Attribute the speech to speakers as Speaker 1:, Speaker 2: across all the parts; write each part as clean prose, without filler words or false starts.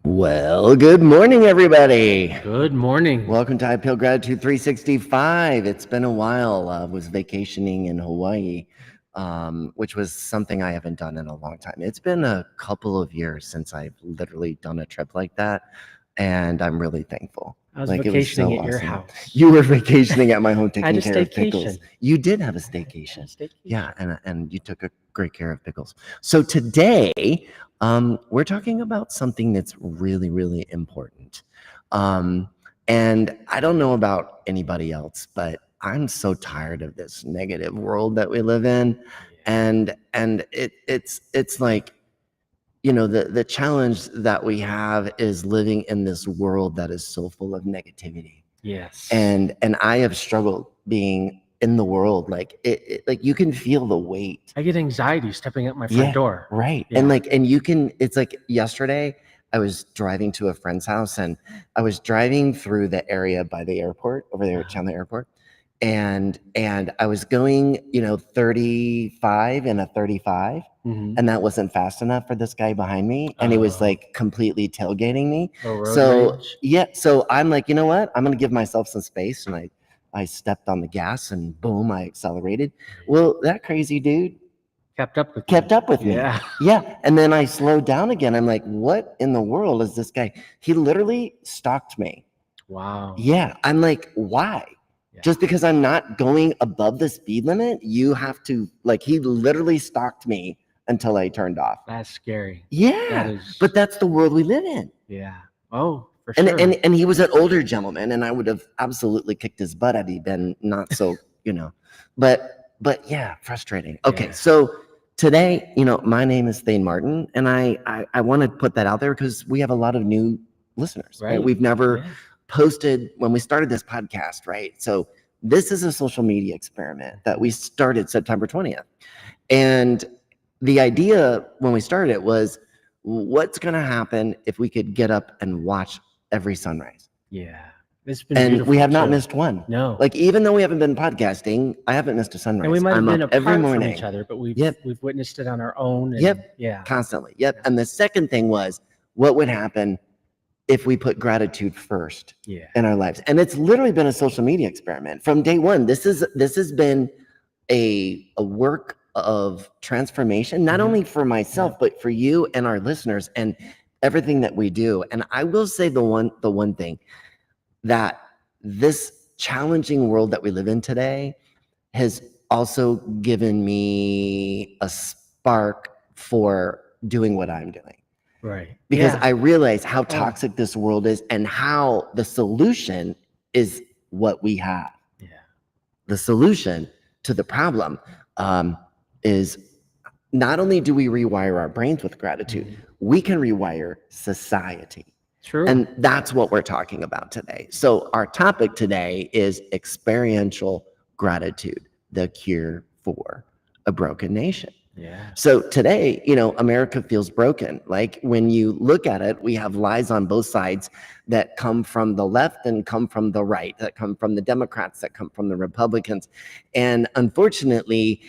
Speaker 1: Well, good morning, everybody.
Speaker 2: Good morning.
Speaker 1: Welcome to iplGRATITUde365. It's been a while. I was vacationing in Hawaii, which was something I haven't done in a long time. It's been a couple of years since I've literally done a trip like that, and I'm really thankful.
Speaker 2: I was
Speaker 1: It
Speaker 2: vacationing
Speaker 1: so
Speaker 2: at your
Speaker 1: awesome.
Speaker 2: house.
Speaker 1: You were vacationing at my home,
Speaker 2: I had
Speaker 1: taking
Speaker 2: a
Speaker 1: care of pickles.
Speaker 2: staycation.
Speaker 1: You did have a staycation. Yeah, and you took a great care of pickles. So today, we're talking about something that's really, really important. And I don't know about anybody else, but I'm so tired of this negative world that we live in. And it's like, you know, the challenge that we have is living in this world that is so full of negativity.
Speaker 2: Yes.
Speaker 1: And I have struggled being in the world, like like you can feel the weight.
Speaker 2: I get anxiety stepping up my front door.
Speaker 1: Right.
Speaker 2: Yeah.
Speaker 1: And you can, it's like yesterday I was driving to a friend's house and I was driving through the area by the airport over there at Chandler Airport. And I was going, 35 and a 35.
Speaker 2: Mhm.
Speaker 1: And that wasn't fast enough for this guy behind me. And he was like completely tailgating me.
Speaker 2: Road rage?
Speaker 1: So I'm like, you know what? I'm going to give myself some space. And I stepped on the gas and boom, I accelerated. Well, that crazy dude
Speaker 2: kept up with
Speaker 1: me. Yeah. And then I slowed down again. I'm like, what in the world is this guy? He literally stalked me.
Speaker 2: Wow.
Speaker 1: Yeah. I'm like, why? Yeah. Just because I'm not going above the speed limit, you have to, like, he literally stalked me until I turned off.
Speaker 2: That's scary.
Speaker 1: Yeah. But that's the world we live in.
Speaker 2: Yeah. Oh, for sure.
Speaker 1: And he was an older gentleman, and I would have absolutely kicked his butt had he been not so, but yeah, frustrating. Okay. Yeah. So today, my name is Thayne Martin, and I want to put that out there because we have a lot of new listeners. Right? We've never posted when we started this podcast, right? So this is a social media experiment that we started September 20th. And the idea when we started it was, what's going to happen if we could get up and watch every sunrise?
Speaker 2: Yeah. It's been
Speaker 1: we have not missed one.
Speaker 2: No.
Speaker 1: Like, even though we haven't been podcasting, I haven't missed a sunrise.
Speaker 2: And we might have been apart
Speaker 1: every morning
Speaker 2: from each other, but we've witnessed it on our own. And, yeah.
Speaker 1: Constantly. Yep. And the second thing was, what would happen if we put gratitude first in our lives? And it's literally been a social media experiment from day one. This has been a work of transformation, not only for myself, but for you and our listeners and everything that we do. And I will say the one thing, that this challenging world that we live in today has also given me a spark for doing what I'm doing.
Speaker 2: Right.
Speaker 1: Because I realize how toxic this world is and how the solution is what we have. Yeah. The solution to the problem is not only do we rewire our brains with gratitude, we can rewire society.
Speaker 2: True.
Speaker 1: And that's what we're talking about today. So our topic today is experiential gratitude, the cure for a broken nation.
Speaker 2: Yeah.
Speaker 1: So today, America feels broken. Like, when you look at it, we have lies on both sides that come from the left and come from the right, that come from the Democrats, that come from the Republicans. And unfortunately,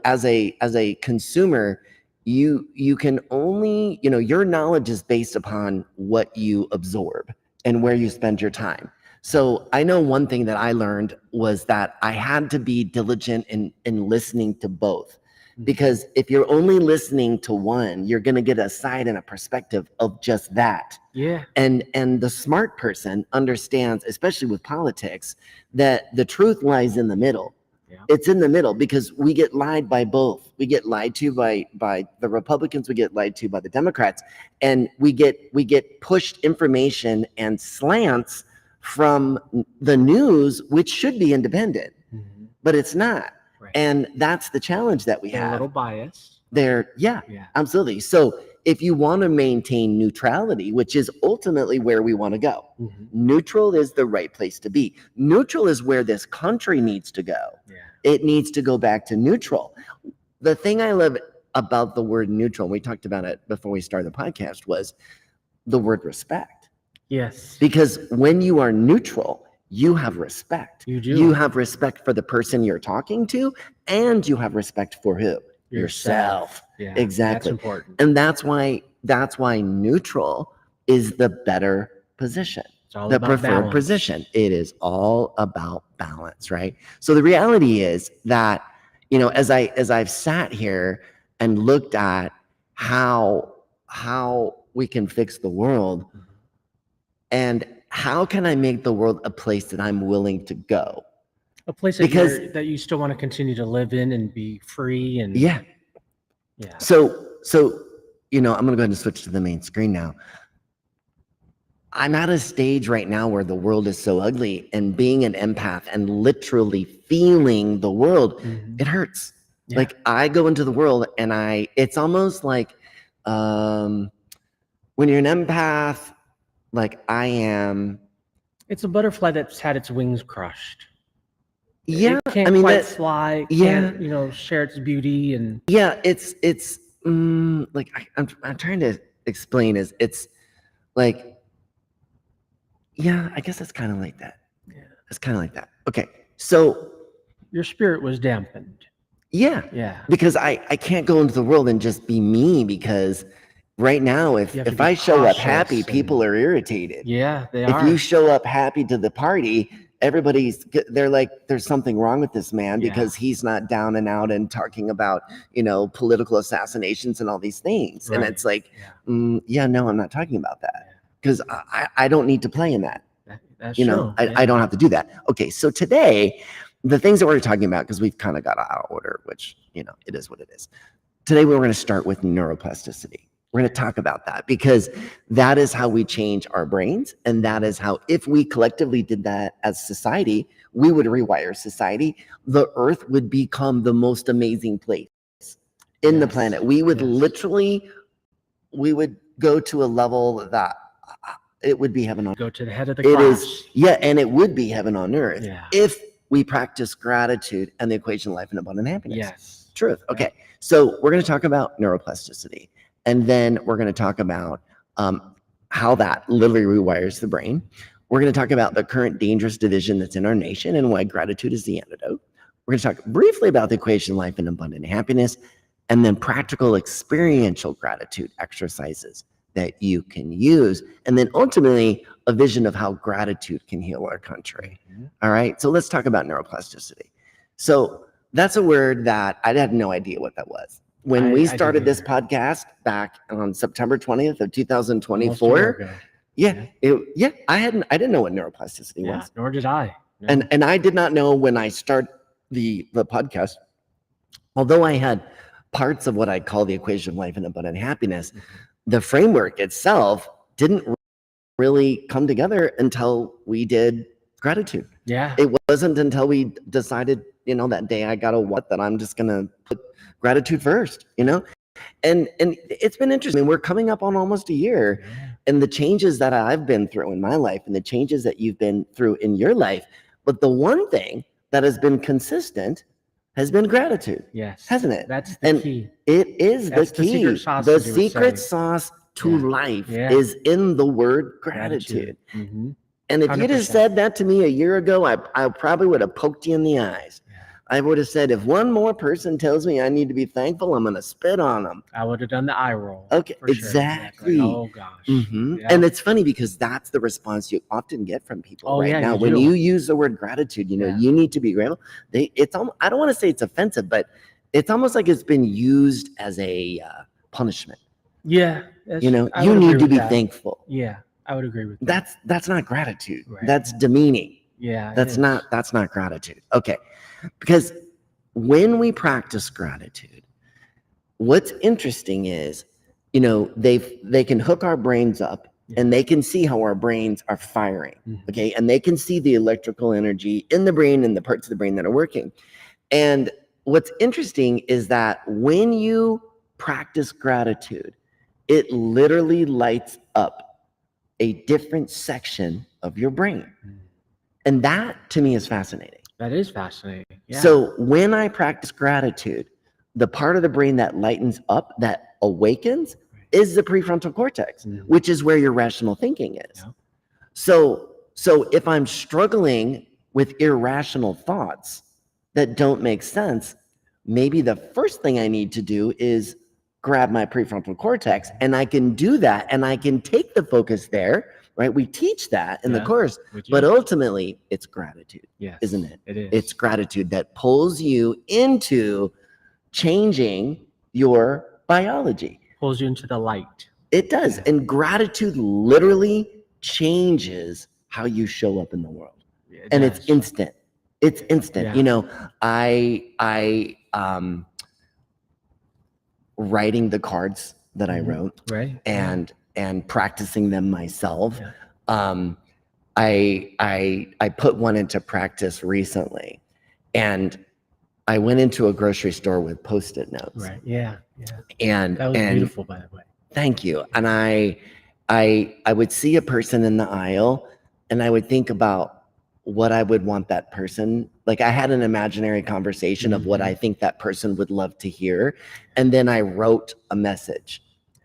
Speaker 1: as a consumer, you can only, your knowledge is based upon what you absorb and where you spend your time. So I know one thing that I learned was that I had to be diligent in listening to both. Because if you're only listening to one, you're going to get a side and a perspective of just that.
Speaker 2: Yeah.
Speaker 1: And the smart person understands, especially with politics, that the truth lies in the middle. Yeah. It's in the middle, because we get lied by both. We get lied to by the Republicans, we get lied to by the Democrats, and we get pushed information and slants from the news, which should be independent, but it's not. Right. And that's the challenge that we have.
Speaker 2: A little biased.
Speaker 1: Yeah, absolutely. So if you want to maintain neutrality, which is ultimately where we want to go, neutral is the right place to be. Neutral is where this country needs to go. Yeah. It needs to go back to neutral. The thing I love about the word neutral, and we talked about it before we started the podcast, was the word respect.
Speaker 2: Yes.
Speaker 1: Because when you are neutral, you have respect.
Speaker 2: You do.
Speaker 1: You have respect for the person you're talking to, and you have respect for who? yourself.
Speaker 2: Yeah,
Speaker 1: Exactly.
Speaker 2: that's important.
Speaker 1: And that's why neutral is the better position.
Speaker 2: It's all
Speaker 1: The
Speaker 2: about
Speaker 1: preferred
Speaker 2: balance.
Speaker 1: position. It is all about balance, right? So the reality is that, as I've sat here and looked at how we can fix the world, and how can I make the world a place that I'm willing to go?
Speaker 2: A place that you still want to continue to live in and be free and
Speaker 1: yeah. So I'm gonna go ahead and switch to the main screen now. I'm at a stage right now where the world is so ugly, and being an empath and literally feeling the world, it hurts. Yeah. Like I go into the world and it's almost like when you're an empath, like I am.
Speaker 2: It's a butterfly that's had its wings crushed.
Speaker 1: Yeah,
Speaker 2: it can't quite fly. Can't, share its beauty and.
Speaker 1: Yeah, it's like I'm trying to explain. It's like. Yeah, I guess it's kind of like that. Yeah, it's kind of like that. Okay, so
Speaker 2: your spirit was dampened.
Speaker 1: Yeah. Because I can't go into the world and just be me, because right now, if I show up happy, people are irritated.
Speaker 2: Yeah, they are.
Speaker 1: If you show up happy to the party, they're like, there's something wrong with this man because he's not down and out and talking about, political assassinations and all these things. Right. And it's like, no, I'm not talking about that. Because I don't need to play in that.
Speaker 2: That's true.
Speaker 1: I don't have to do that. Okay, so today, the things that we're talking about, because we've kind of got out of order, which, it is what it is. Today, we're going to start with neuroplasticity. We're going to talk about that because that is how we change our brains. And that is how, if we collectively did that as society, we would rewire society. The earth would become the most amazing place in the planet. We would we would go to a level that it would be heaven on earth.
Speaker 2: Go to the head of the class.
Speaker 1: And it would be heaven on earth if we practice gratitude and the equation of life and abundant happiness.
Speaker 2: Yes.
Speaker 1: Truth. Okay. So we're going to talk about neuroplasticity, and then we're going to talk about how that literally rewires the brain. We're going to talk about the current dangerous division that's in our nation and why gratitude is the antidote. We're going to talk briefly about the equation of life and abundant happiness, and then practical experiential gratitude exercises that you can use, and then ultimately a vision of how gratitude can heal our country. All right, so let's talk about neuroplasticity. So that's a word that I had no idea what that was. When we started this podcast back on September 20th of 2024, I didn't know what neuroplasticity was.
Speaker 2: Nor did I. No.
Speaker 1: And I did not know when I started the podcast, although I had parts of what I call the equation of life and abundant happiness, the framework itself didn't really come together until we did gratitude.
Speaker 2: Yeah.
Speaker 1: It wasn't until we decided, that day I got that I'm just going to put gratitude first, and it's been interesting. I mean, we're coming up on almost a year, and the changes that I've been through in my life and the changes that you've been through in your life. But the one thing that has been consistent has been gratitude.
Speaker 2: Yes.
Speaker 1: Hasn't it?
Speaker 2: That's the key.
Speaker 1: It is the key. The secret sauce to life is in the word gratitude. And if 100%. You'd have said that to me a year ago, I probably would have poked you in the eyes. I would have said, if one more person tells me I need to be thankful, I'm going to spit on them.
Speaker 2: I would have done the eye roll.
Speaker 1: Okay, exactly.
Speaker 2: Sure. Oh, gosh.
Speaker 1: And it's funny because that's the response you often get from people now. When you use the word gratitude, you need to be grateful. I don't want to say it's offensive, but it's almost like it's been used as a punishment.
Speaker 2: Yeah.
Speaker 1: You need to be thankful.
Speaker 2: Yeah, I would agree with that.
Speaker 1: That's not gratitude. Right. That's demeaning.
Speaker 2: Yeah.
Speaker 1: That's not gratitude. Okay. Because when we practice gratitude, what's interesting is, they can hook our brains up and they can see how our brains are firing. Okay. And they can see the electrical energy in the brain and the parts of the brain that are working. And what's interesting is that when you practice gratitude, it literally lights up a different section of your brain. And that to me is fascinating.
Speaker 2: That is fascinating. Yeah.
Speaker 1: So when I practice gratitude, the part of the brain that lightens up, that awakens, is the prefrontal cortex, which is where your rational thinking is. Yeah. So if I'm struggling with irrational thoughts that don't make sense, maybe the first thing I need to do is grab my prefrontal cortex, and I can do that, and I can take the focus there, right? We teach that in the course, but ultimately it's gratitude, isn't it?
Speaker 2: It is.
Speaker 1: It's gratitude that pulls you into changing your biology.
Speaker 2: Pulls you into the light.
Speaker 1: It does. And gratitude literally changes how you show up in the world. It's instant. It's instant. You know, I writing the cards that I wrote, and practicing them myself. I put one into practice recently, and I went into a grocery store with Post-it notes.
Speaker 2: Right. Yeah.
Speaker 1: And
Speaker 2: that was beautiful, by the way.
Speaker 1: Thank you. And I would see a person in the aisle, and I would think about what I would want that person, like I had an imaginary conversation of what I think that person would love to hear. And then I wrote a message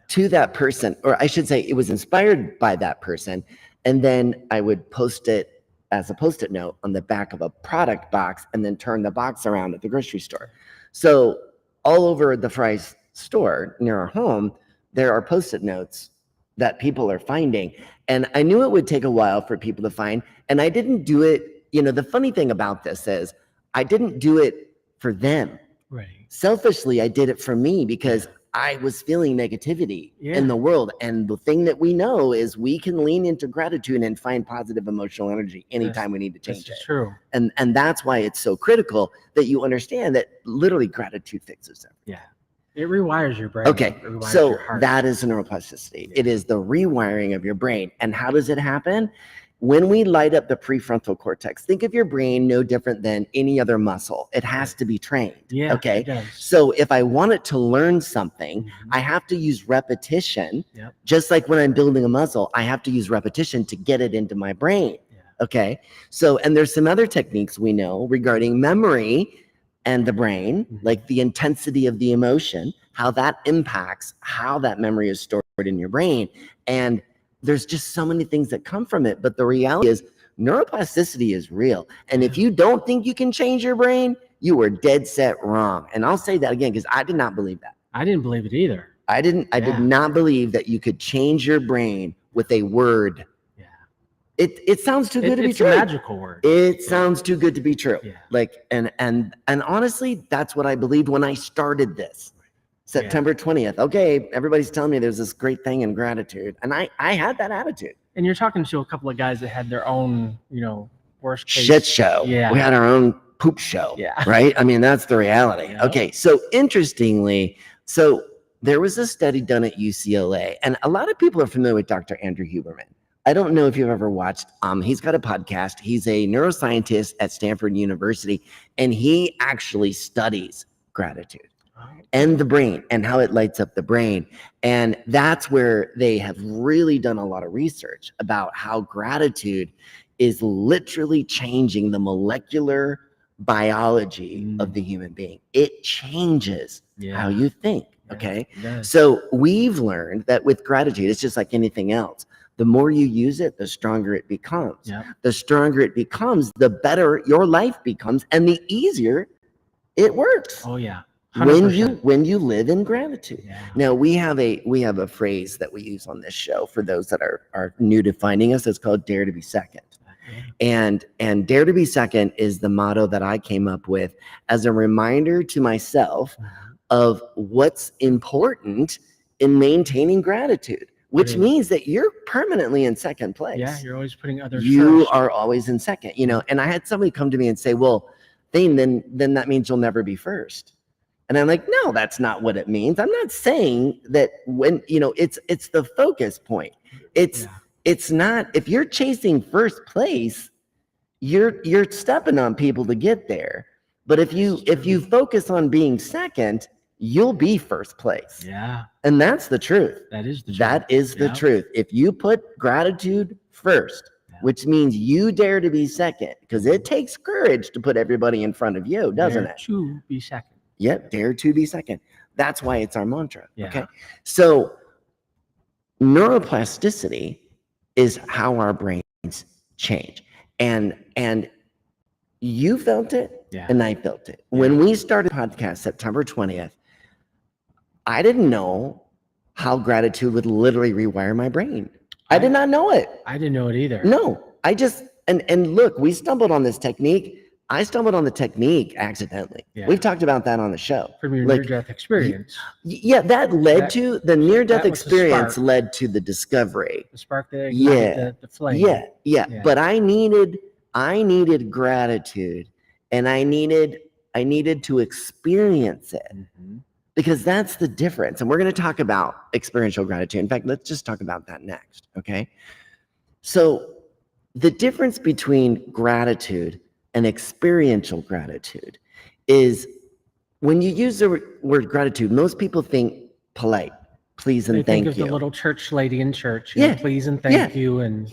Speaker 1: to that person, or I should say it was inspired by that person. And then I would post it as a Post-it note on the back of a product box, and then turn the box around at the grocery store. So all over the Fry's store near our home, there are Post-it notes that people are finding. And I knew it would take a while for people to find. And I didn't do it, you know, the funny thing about this is I didn't do it for them.
Speaker 2: Right.
Speaker 1: Selfishly, I did it for me because I was feeling negativity in the world. And the thing that we know is we can lean into gratitude and find positive emotional energy anytime we need to change it.
Speaker 2: That's true.
Speaker 1: And that's why it's so critical that you understand that literally gratitude fixes everything.
Speaker 2: Yeah. It rewires your brain.
Speaker 1: Okay, so that is neuroplasticity. It is the rewiring of your brain. And how does it happen? When we light up the prefrontal cortex, think of your brain no different than any other muscle. It has to be trained.
Speaker 2: Yeah.
Speaker 1: Okay.
Speaker 2: It does.
Speaker 1: So if I want it to learn something, I have to use repetition. Just like when I'm building a muscle, I have to use repetition to get it into my brain. Okay. So, and there's some other techniques we know regarding memory and the brain, like the intensity of the emotion, how that impacts how that memory is stored in your brain. And there's just so many things that come from it. But the reality is neuroplasticity is real. And if you don't think you can change your brain, you are dead set wrong. And I'll say that again, because I did not believe that.
Speaker 2: I didn't believe it either.
Speaker 1: I did not believe that you could change your brain with a word. It sounds too good to be true.
Speaker 2: It's a magical word.
Speaker 1: It sounds too good to be true. Like, and honestly, that's what I believed when I started this. September 20th. Okay, everybody's telling me there's this great thing in gratitude. And I had that attitude.
Speaker 2: And you're talking to a couple of guys that had their own, you know, worst case
Speaker 1: shit show.
Speaker 2: Yeah.
Speaker 1: We had our own poop show.
Speaker 2: Yeah.
Speaker 1: Right? I mean, that's the reality. Okay, so interestingly, so there was a study done at UCLA, and a lot of people are familiar with Dr. Andrew Huberman. I don't know if you've ever watched, he's got a podcast. He's a neuroscientist at Stanford University, and he actually studies gratitude and the brain and how it lights up the brain. And that's where they have really done a lot of research about how gratitude is literally changing the molecular biology of the human being. It changes how you think. Okay. So we've learned that with gratitude, it's just like anything else. The more you use it, the stronger it becomes. The stronger it becomes, the better your life becomes, and the easier it works.
Speaker 2: Oh yeah. 100%.
Speaker 1: When you live in gratitude. Now we have a phrase that we use on this show for those that are new to finding us. It's called Dare to be Second. And Dare to be Second is the motto that I came up with as a reminder to myself of what's important in maintaining gratitude. Which means that you're permanently in second place.
Speaker 2: Yeah, you're always putting others
Speaker 1: You
Speaker 2: first.
Speaker 1: are always in second, you know. And I had somebody come to me and say, well, Thayne, then that means you'll never be first. And I'm like, no, that's not what it means. I'm not saying that when, you know, it's the focus point. It's not, if you're chasing first place, you're stepping on people to get there. But if you focus on being second, you'll be first place.
Speaker 2: Yeah.
Speaker 1: And that's the truth.
Speaker 2: That is the truth.
Speaker 1: That is the truth. If you put gratitude first, which means you dare to be second, because it takes courage to put everybody in front of you, doesn't it?
Speaker 2: Dare to be second.
Speaker 1: Yep, dare to be second. That's why it's our mantra. Okay. So neuroplasticity is how our brains change. And You felt it,
Speaker 2: Yeah.
Speaker 1: and I felt it.
Speaker 2: Yeah.
Speaker 1: When we started podcast September 20th, I didn't know how gratitude would literally rewire my brain. I did not know it.
Speaker 2: I didn't know it either.
Speaker 1: No, I just, and look, we stumbled on this technique. I stumbled on the technique accidentally.
Speaker 2: Yeah.
Speaker 1: We've talked about that on the show.
Speaker 2: From your near-death experience.
Speaker 1: Yeah, that led to the near-death experience led to the discovery.
Speaker 2: The spark that ignited the flame.
Speaker 1: Yeah. But I needed gratitude, and I needed to experience it.
Speaker 2: Mm-hmm.
Speaker 1: Because that's the difference. And we're going to talk about experiential gratitude. In fact, let's just talk about that next, okay? So the difference between gratitude and experiential gratitude is when you use the word gratitude, most people think polite, please and thank you.
Speaker 2: They think of the little church lady in church.
Speaker 1: Yeah.
Speaker 2: Please and thank you. And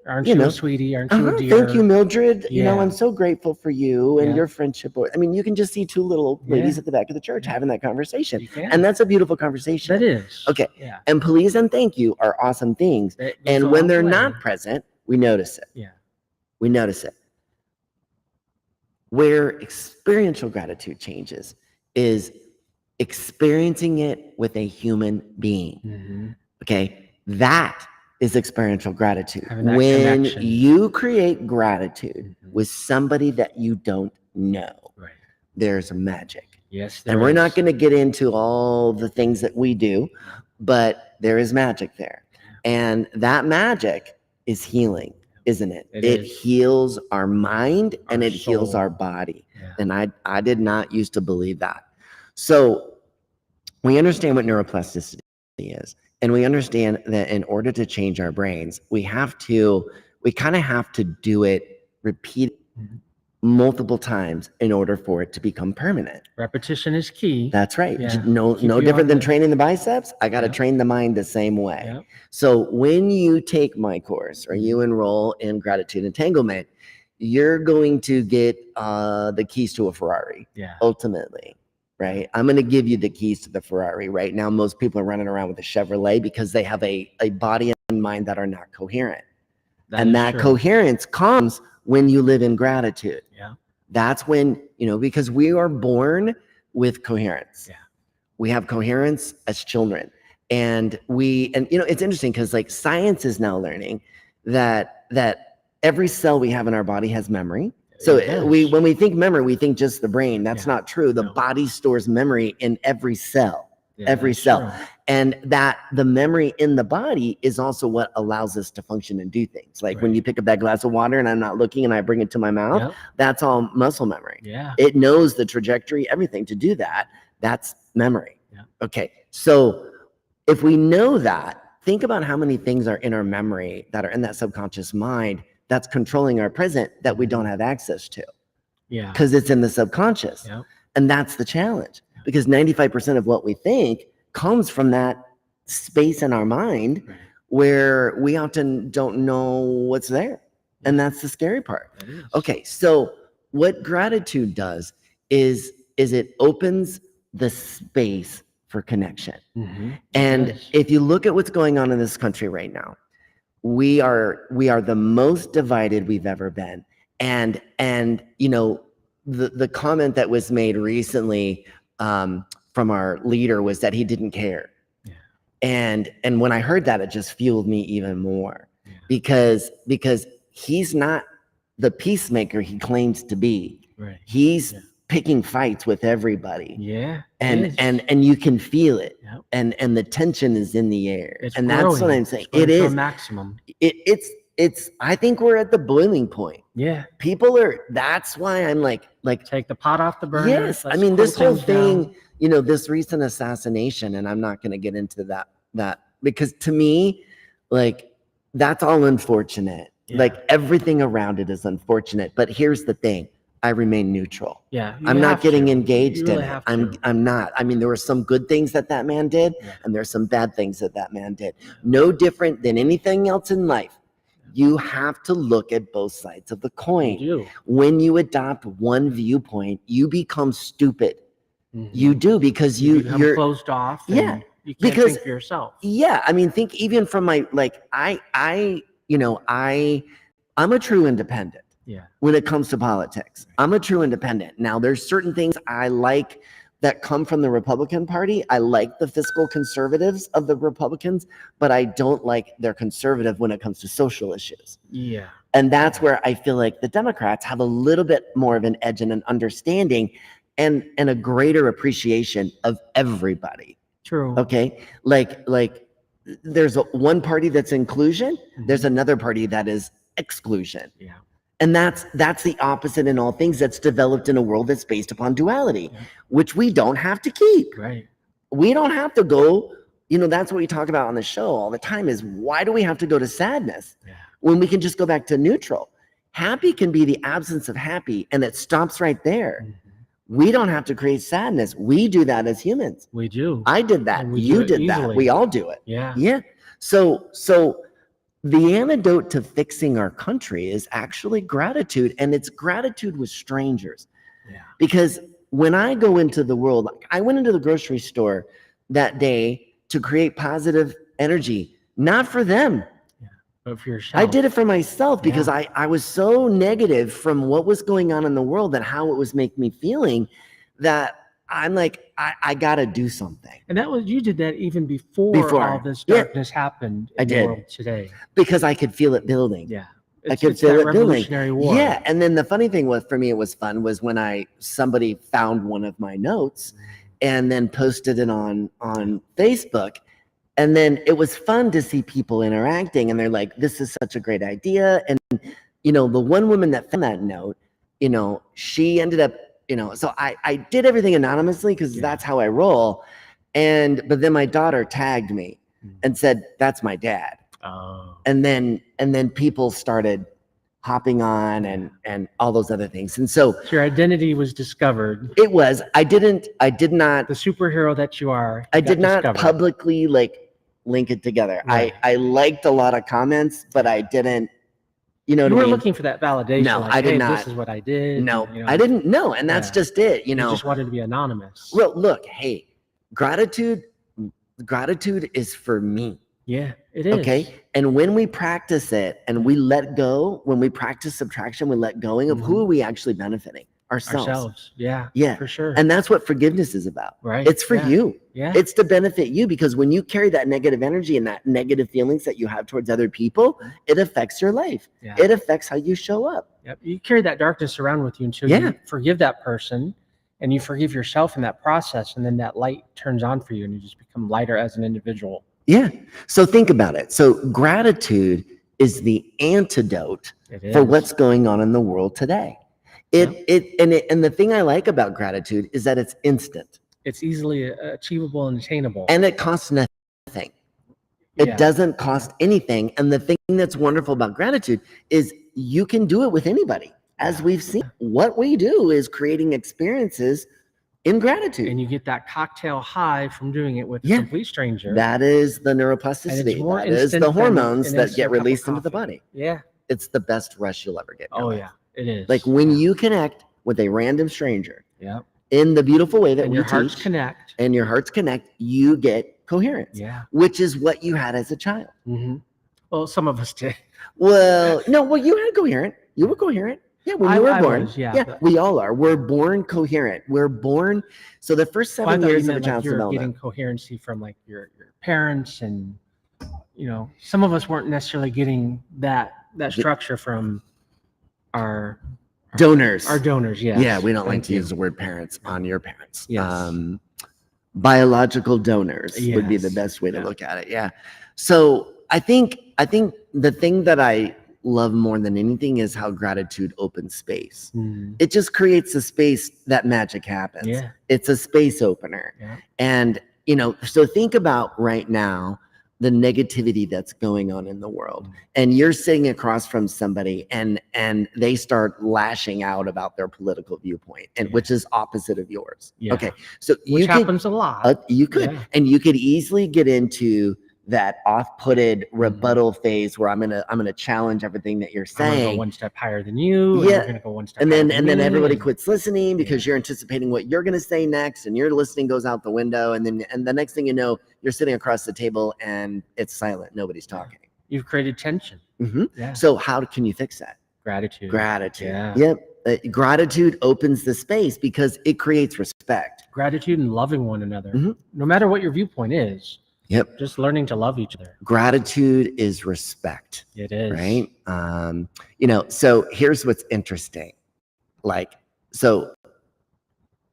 Speaker 2: aren't you a sweetie? Aren't you a dear?
Speaker 1: Thank you, Mildred. You know, I'm so grateful for you and your friendship. I mean, you can just see two little ladies at the back of the church having that conversation. And that's a beautiful conversation.
Speaker 2: That is.
Speaker 1: Okay. Yeah. And please and thank you are awesome things. And when they're not present, we notice it.
Speaker 2: Yeah.
Speaker 1: We notice it. Where experiential gratitude changes is experiencing it with a human being.
Speaker 2: Mm-hmm.
Speaker 1: Okay. That is experiential gratitude.
Speaker 2: When
Speaker 1: you create gratitude with somebody that you don't know, there's magic.
Speaker 2: Yes.
Speaker 1: And we're not going to get into all the things that we do, but there is magic there. And that magic is healing, isn't it? It heals our mind and it heals our body. Yeah. And I did not used to believe that. So we understand what neuroplasticity is. And we understand that in order to change our brains, we kind of have to do it repeat multiple times in order for it to become permanent.
Speaker 2: Repetition is key.
Speaker 1: That's right. Yeah. No different than training the biceps. I got to train the mind the same way. Yeah. So when you take my course or you enroll in Gratitude Entanglement, you're going to get the keys to a Ferrari. Yeah. Ultimately. Right. I'm going to give you the keys to the Ferrari. Right now, most people are running around with a Chevrolet because they have a body and mind that are not coherent. That coherence comes when you live in gratitude. Yeah. That's when, because we are born with coherence. Yeah. We have coherence as children. And it's interesting because like science is now learning that every cell we have in our body has memory. So when we think memory, we think just the brain. That's not true. The body stores memory in every cell, every cell. True. And that the memory in the body is also what allows us to function and do things. Like when you pick up that glass of water and I'm not looking and I bring it to my mouth, that's all muscle memory. Yeah. It knows the trajectory, everything to do that. That's memory. Yeah. Okay. So if we know that, think about how many things are in our memory that are in that subconscious mind that's controlling our present that we don't have access to. Yeah. Because it's in the subconscious. Yep. And that's the challenge. Because 95% of what we think comes from that space in our mind where we often don't know what's there. And that's the scary part. Okay, so what gratitude does is it opens the space for connection. Mm-hmm. And if you look at what's going on in this country right now, we are the most divided we've ever been. And the comment that was made recently from our leader was that he didn't care. Yeah. And when I heard that, it just fueled me even more. Yeah. Because he's not the peacemaker he claims to be. Right. He's picking fights with everybody. Yeah. And you can feel it. Yep. And the tension is in the air. It's growing. That's what I'm saying. It is maximum. It's I think we're at the boiling point. Yeah. That's why I'm like
Speaker 2: take the pot off the burner.
Speaker 1: Yes. I mean, this whole thing, this recent assassination, and I'm not going to get into that because to me, like that's all unfortunate. Yeah. Like everything around it is unfortunate. But here's the thing. I remain neutral. Yeah. I'm not getting engaged in it. I'm not. I mean, there were some good things that man did, and there's some bad things that man did. No different than anything else in life. You have to look at both sides of the coin. You do. When you adopt one viewpoint, you become stupid. Mm-hmm. You do because you're
Speaker 2: closed off. Yeah. You can't think for yourself.
Speaker 1: Yeah. I mean, think even from my I'm a true independent. when it comes to politics. I'm a true independent. Now, there's certain things I like that come from the Republican Party. I like the fiscal conservatives of the Republicans, but I don't like their conservative when it comes to social issues.
Speaker 2: Yeah.
Speaker 1: And that's where I feel like the Democrats have a little bit more of an edge and an understanding and a greater appreciation of everybody.
Speaker 2: True.
Speaker 1: Okay. Like there's one party that's inclusion. There's another party that is exclusion.
Speaker 2: Yeah.
Speaker 1: And that's the opposite in all things. That's developed in a world that's based upon duality, which we don't have to keep.
Speaker 2: Right.
Speaker 1: We don't have to go, that's what we talk about on the show all the time is why do we have to go to sadness when we can just go back to neutral? Happy can be the absence of happy, and it stops right there. We don't have to create sadness. We do that as humans.
Speaker 2: We do.
Speaker 1: I did that. You did that. We all do it.
Speaker 2: Yeah.
Speaker 1: Yeah. So the antidote to fixing our country is actually gratitude, and it's gratitude with strangers.
Speaker 2: Yeah.
Speaker 1: Because when I go into the world, I went into the grocery store that day to create positive energy, not for them.
Speaker 2: But for yourself.
Speaker 1: I did it for myself because I was so negative from what was going on in the world and how it was making me feeling that I'm like, I got to do something.
Speaker 2: And you did that even before all this darkness happened in the world today.
Speaker 1: Because I could feel it building.
Speaker 2: Yeah.
Speaker 1: I could feel it building.
Speaker 2: War.
Speaker 1: Yeah. And then the funny thing was, for me, it was fun was when somebody found one of my notes and then posted it on Facebook. And then it was fun to see people interacting, and they're like, this is such a great idea. And, the one woman that found that note, she ended up, so I did everything anonymously because that's how I roll. But then my daughter tagged me and said, that's my dad.
Speaker 2: Oh.
Speaker 1: And then people started hopping on and all those other things. And so
Speaker 2: your identity was discovered.
Speaker 1: It was. I did not.
Speaker 2: The superhero that you are.
Speaker 1: I did not publicly link it together. Right. I liked a lot of comments, but I didn't,
Speaker 2: you were looking for that validation.
Speaker 1: No, I did not.
Speaker 2: This is what I did.
Speaker 1: No, I didn't know. And that's just it,
Speaker 2: You just wanted to be anonymous.
Speaker 1: Well, look, hey, gratitude is for me.
Speaker 2: Yeah, it is.
Speaker 1: Okay. And when we practice it and we let go, when we practice subtraction, we let going of who are we actually benefiting? Ourselves.
Speaker 2: Yeah.
Speaker 1: Yeah.
Speaker 2: For sure.
Speaker 1: And that's what forgiveness is about.
Speaker 2: Right.
Speaker 1: It's for you.
Speaker 2: Yeah.
Speaker 1: It's to benefit you, because when you carry that negative energy and that negative feelings that you have towards other people, it affects your life.
Speaker 2: Yeah.
Speaker 1: It affects how you show up.
Speaker 2: Yep. You carry that darkness around with you until you forgive that person and you forgive yourself in that process. And then that light turns on for you and you just become lighter as an individual.
Speaker 1: Yeah. So think about it. So gratitude is the antidote for what's going on in the world today. And the thing I like about gratitude is that it's instant.
Speaker 2: It's easily achievable and attainable.
Speaker 1: And it costs nothing. It doesn't cost anything. And the thing that's wonderful about gratitude is you can do it with anybody. As we've seen, what we do is creating experiences in gratitude.
Speaker 2: And you get that cocktail high from doing it with a complete stranger.
Speaker 1: That is the neuroplasticity. That is the hormones that get released into the body.
Speaker 2: Yeah.
Speaker 1: It's the best rush you'll ever get.
Speaker 2: Oh, yeah, it is.
Speaker 1: Like when you connect with a random stranger
Speaker 2: in
Speaker 1: the beautiful way that
Speaker 2: and
Speaker 1: we
Speaker 2: your
Speaker 1: teach.
Speaker 2: Hearts connect.
Speaker 1: And your hearts connect, you get coherence.
Speaker 2: Yeah.
Speaker 1: Which is what you had as a child.
Speaker 2: Mm-hmm. Well, some of us did.
Speaker 1: Well, no, you had coherent. You were coherent. Yeah, when you were born. We all are. We're born coherent. We're born. So the first 7 years of a child's development.
Speaker 2: Getting coherency from like your parents, and some of us weren't necessarily getting that structure from our
Speaker 1: donors.
Speaker 2: Our donors, yes.
Speaker 1: Yeah, we don't like to use the word parents on your parents. Yes. Biological donors would be the best way to look at it. Yeah. So I think the thing that I love more than anything is how gratitude opens space. It just creates a space that magic happens.
Speaker 2: Yeah.
Speaker 1: It's a space opener.
Speaker 2: Yeah.
Speaker 1: And, so think about right now the negativity that's going on in the world. And you're sitting across from somebody and they start lashing out about their political viewpoint, and which is opposite of yours.
Speaker 2: Yeah.
Speaker 1: Okay. So
Speaker 2: which happens a lot.
Speaker 1: You could, and you could easily get into that off-putted rebuttal phase where I'm gonna challenge everything that you're saying.
Speaker 2: I'm gonna go one step higher than you.
Speaker 1: Yeah.
Speaker 2: And gonna go one step
Speaker 1: and
Speaker 2: higher
Speaker 1: then
Speaker 2: than
Speaker 1: everybody
Speaker 2: me.
Speaker 1: quits listening because you're anticipating what you're gonna say next, and your listening goes out the window. And the next thing you know, you're sitting across the table and it's silent. Nobody's talking.
Speaker 2: You've created tension.
Speaker 1: Mm-hmm.
Speaker 2: Yeah.
Speaker 1: So how can you fix that?
Speaker 2: Gratitude.
Speaker 1: Gratitude. Yep. Gratitude opens the space because it creates respect.
Speaker 2: Gratitude and loving one another.
Speaker 1: Mhm.
Speaker 2: No matter what your viewpoint is.
Speaker 1: Yep.
Speaker 2: Just learning to love each other.
Speaker 1: Gratitude is respect.
Speaker 2: It is.
Speaker 1: Right? So here's what's interesting. So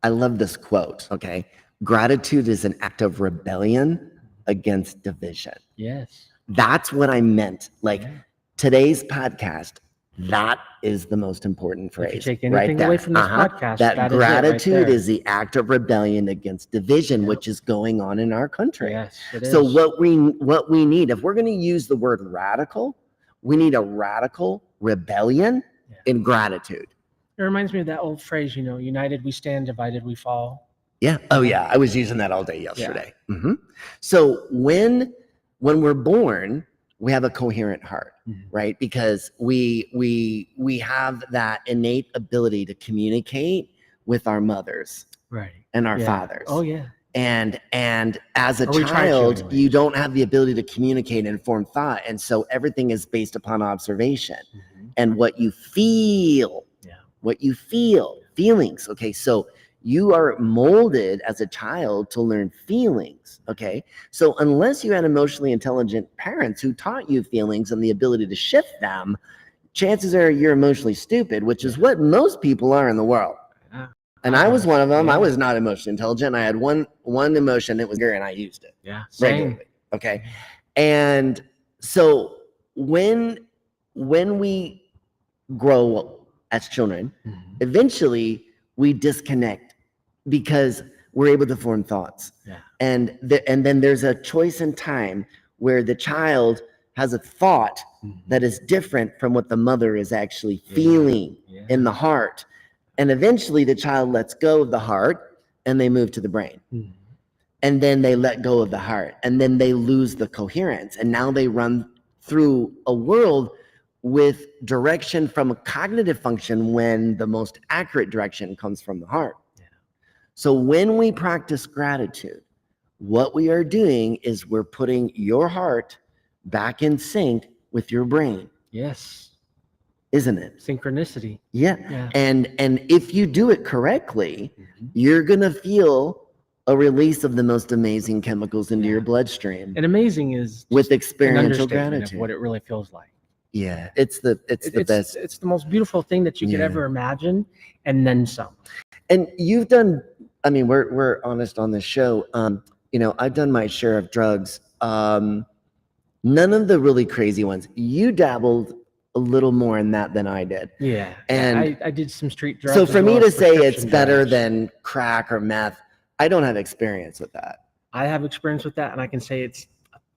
Speaker 1: I love this quote, okay? Gratitude is an act of rebellion against division.
Speaker 2: Yes.
Speaker 1: That's what I meant. Today's podcast, that is the most important phrase.
Speaker 2: If you take anything away from this podcast,
Speaker 1: that gratitude is the act of rebellion against division, which is going on in our country.
Speaker 2: Yes, it is.
Speaker 1: So what we need, if we're going to use the word radical, we need a radical rebellion in gratitude.
Speaker 2: It reminds me of that old phrase, united we stand, divided we fall.
Speaker 1: Yeah. Oh yeah. I was using that all day yesterday. Yeah. Mm-hmm. So when we're born, we have a coherent heart, right? Because we have that innate ability to communicate with our mothers,
Speaker 2: right,
Speaker 1: and our fathers.
Speaker 2: Oh yeah.
Speaker 1: And as a child, you don't have the ability to communicate and form thought, and so everything is based upon observation and what you feel. Yeah. What you feel, feelings. Okay, so you are molded as a child to learn feelings, okay? So unless you had emotionally intelligent parents who taught you feelings and the ability to shift them, chances are you're emotionally stupid, which is what most people are in the world. And I was one of them. I was not emotionally intelligent. I had one emotion, it was anger, and I used it.
Speaker 2: Yeah, same.
Speaker 1: Regularly, okay? And so when we grow as children, eventually we disconnect because we're able to form thoughts. Yeah. And then there's a choice in time where the child has a thought that is different from what the mother is actually feeling in the heart. And eventually the child lets go of the heart and they move to the brain. And then they let go of the heart and then they lose the coherence. And now they run through a world with direction from a cognitive function when the most accurate direction comes from the heart. Yeah. So when we practice gratitude, what we are doing is we're putting your heart back in sync with your brain.
Speaker 2: Yes.
Speaker 1: Isn't it?
Speaker 2: Synchronicity.
Speaker 1: Yeah. And if you do it correctly, you're going to feel a release of the most amazing chemicals into your bloodstream.
Speaker 2: And amazing is
Speaker 1: with experiential gratitude.
Speaker 2: Of what it really feels like.
Speaker 1: Yeah, it's the best.
Speaker 2: It's the most beautiful thing that you could ever imagine, and then some.
Speaker 1: And you've done. I mean, we're honest on this show. I've done my share of drugs. None of the really crazy ones. You dabbled a little more in that than I did.
Speaker 2: Yeah,
Speaker 1: and
Speaker 2: I did some street drugs.
Speaker 1: So for me to say it's better than crack or meth, I don't have experience with that.
Speaker 2: I have experience with that, and I can say it's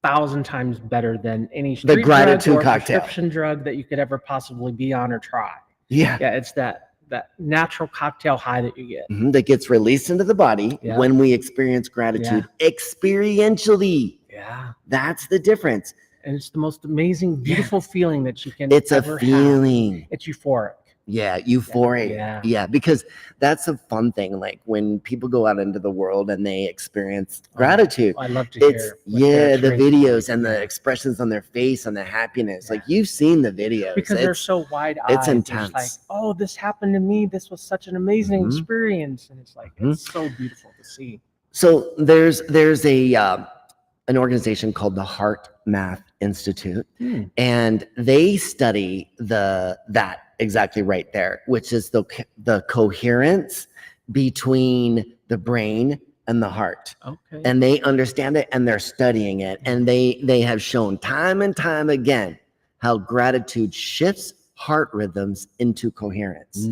Speaker 2: 1,000 times better than any street
Speaker 1: the gratitude
Speaker 2: drug or
Speaker 1: cocktail.
Speaker 2: Prescription drug that you could ever possibly be on or try.
Speaker 1: Yeah,
Speaker 2: it's that natural cocktail high that you get
Speaker 1: that gets released into the body when we experience gratitude experientially.
Speaker 2: Yeah,
Speaker 1: that's the difference.
Speaker 2: And it's the most amazing, beautiful feeling that you can.
Speaker 1: It's a feeling.
Speaker 2: Have. It's euphoric.
Speaker 1: Yeah, euphoric. Yeah, because that's a fun thing. Like when people go out into the world and they experience gratitude.
Speaker 2: I love to hear.
Speaker 1: The videos and the expressions on their face and the happiness. Like you've seen the videos.
Speaker 2: Because they're so wide-eyed.
Speaker 1: It's intense.
Speaker 2: It's like, oh, this happened to me. This was such an amazing experience. And it's like, it's so beautiful to see.
Speaker 1: So there's an organization called the Heart Math Institute, and they study that exactly right there, which is the coherence between the brain and the heart. Okay. And they understand it and they're studying it, and they have shown time and time again how gratitude shifts heart rhythms into coherence.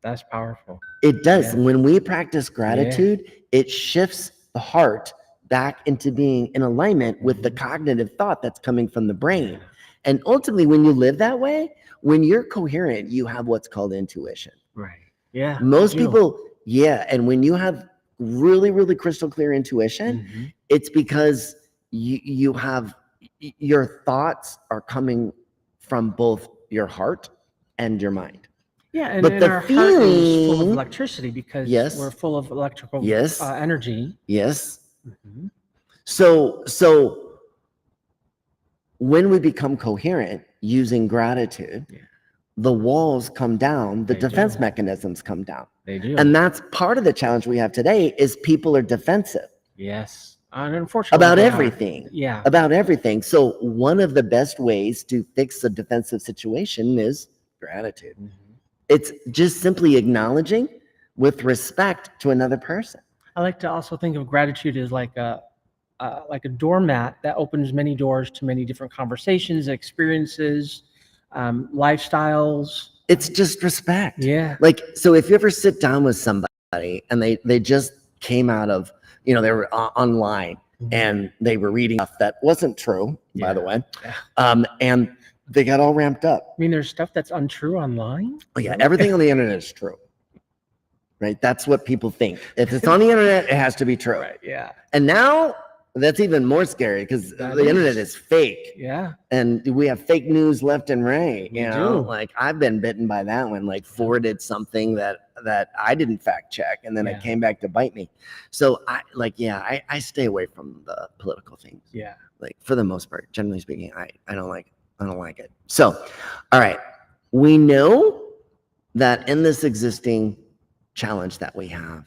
Speaker 2: That's powerful.
Speaker 1: It does. Yeah. When we practice gratitude, it shifts the heart back into being in alignment with the cognitive thought that's coming from the brain. And ultimately, when you live that way, when you're coherent, you have what's called intuition.
Speaker 2: Right. Yeah.
Speaker 1: Most people, and when you have really, really crystal clear intuition, it's because you have, your thoughts are coming from both your heart and your mind.
Speaker 2: Yeah, but the feeling heart is full of electricity because we're full of electrical energy.
Speaker 1: Yes. So when we become coherent using gratitude, the walls come down, the
Speaker 2: They
Speaker 1: defense
Speaker 2: do.
Speaker 1: mechanisms come down.
Speaker 2: They do.
Speaker 1: And that's part of the challenge we have today is people are defensive
Speaker 2: Yes. And unfortunately,
Speaker 1: about
Speaker 2: they are.
Speaker 1: everything.
Speaker 2: Yeah.
Speaker 1: About everything. So one of the best ways to fix a defensive situation is gratitude. It's just simply acknowledging with respect to another person.
Speaker 2: I like to also think of gratitude as like a doormat that opens many doors to many different conversations, experiences, lifestyles.
Speaker 1: It's just respect.
Speaker 2: Yeah.
Speaker 1: Like, so if you ever sit down with somebody and they just came out of, they were online and they were reading stuff that wasn't true, by the way.
Speaker 2: Yeah.
Speaker 1: And they got all ramped up.
Speaker 2: I mean, there's stuff that's untrue online.
Speaker 1: Oh, yeah, everything on the internet is true. Right? That's what people think. If it's on the internet, it has to be true.
Speaker 2: Right. Yeah.
Speaker 1: And now that's even more scary because the internet is fake.
Speaker 2: Yeah.
Speaker 1: And we have fake news left and right.
Speaker 2: We do.
Speaker 1: Like I've been bitten by that one, like forwarded something that I didn't fact check and then it came back to bite me. So I stay away from the political things.
Speaker 2: Yeah.
Speaker 1: Like for the most part, generally speaking, I don't like it. So, all right. We know that in this existing challenge that we have,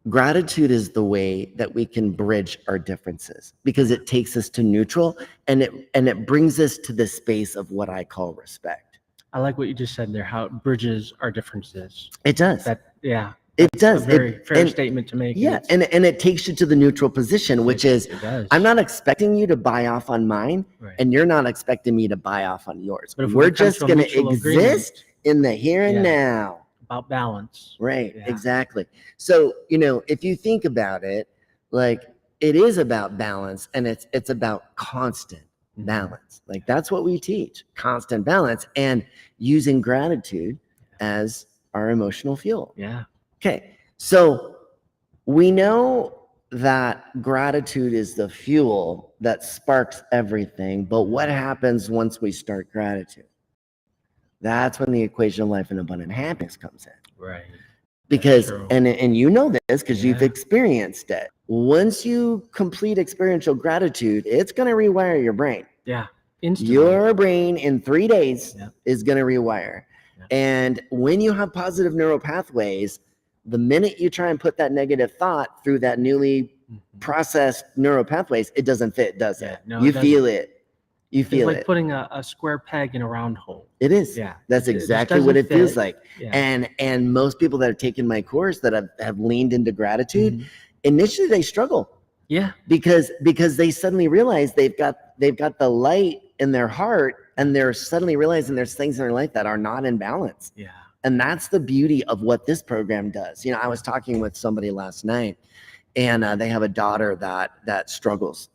Speaker 1: gratitude is the way that we can bridge our differences because it takes us to neutral and it brings us to the space of what I call respect.
Speaker 2: I like what you just said there, how it bridges our differences.
Speaker 1: It does. It does.
Speaker 2: A very fair statement to make.
Speaker 1: Yeah, and it takes you to the neutral position, which is I'm not expecting you to buy off on mine, and you're not expecting me to buy off on yours.
Speaker 2: But if
Speaker 1: we're just going to exist in the here and now.
Speaker 2: About balance.
Speaker 1: Right, exactly. So, if you think about it, like it is about balance and it's about constant balance. Like that's what we teach, constant balance and using gratitude as our emotional fuel.
Speaker 2: Yeah.
Speaker 1: Okay. So we know that gratitude is the fuel that sparks everything. But what happens once we start gratitude? That's when the equation of life and abundant happiness comes in.
Speaker 2: Right.
Speaker 1: Because, and you know this because you've experienced it. Once you complete experiential gratitude, it's going to rewire your brain.
Speaker 2: Yeah. Instantly.
Speaker 1: Your brain in 3 days is going to rewire. And when you have positive neural pathways, the minute you try and put that negative thought through that newly processed neural pathways, it doesn't fit, does it? No, you feel it. You feel
Speaker 2: it's like putting a square peg in a round hole.
Speaker 1: It is.
Speaker 2: Yeah.
Speaker 1: That's exactly what it feels like. Yeah. And most people that have taken my course that have leaned into gratitude, initially they struggle.
Speaker 2: Yeah.
Speaker 1: Because they suddenly realize they've got the light in their heart and they're suddenly realizing there's things in their life that are not in balance.
Speaker 2: Yeah.
Speaker 1: And that's the beauty of what this program does. I was talking with somebody last night and they have a daughter that struggles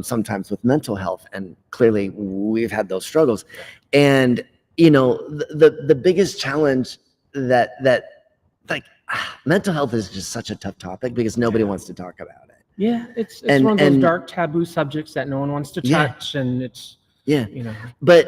Speaker 1: sometimes with mental health. And clearly we've had those struggles. And, the biggest challenge that mental health is just such a tough topic because nobody wants to talk about it.
Speaker 2: Yeah. It's one of those dark taboo subjects that no one wants to touch. And it's,
Speaker 1: but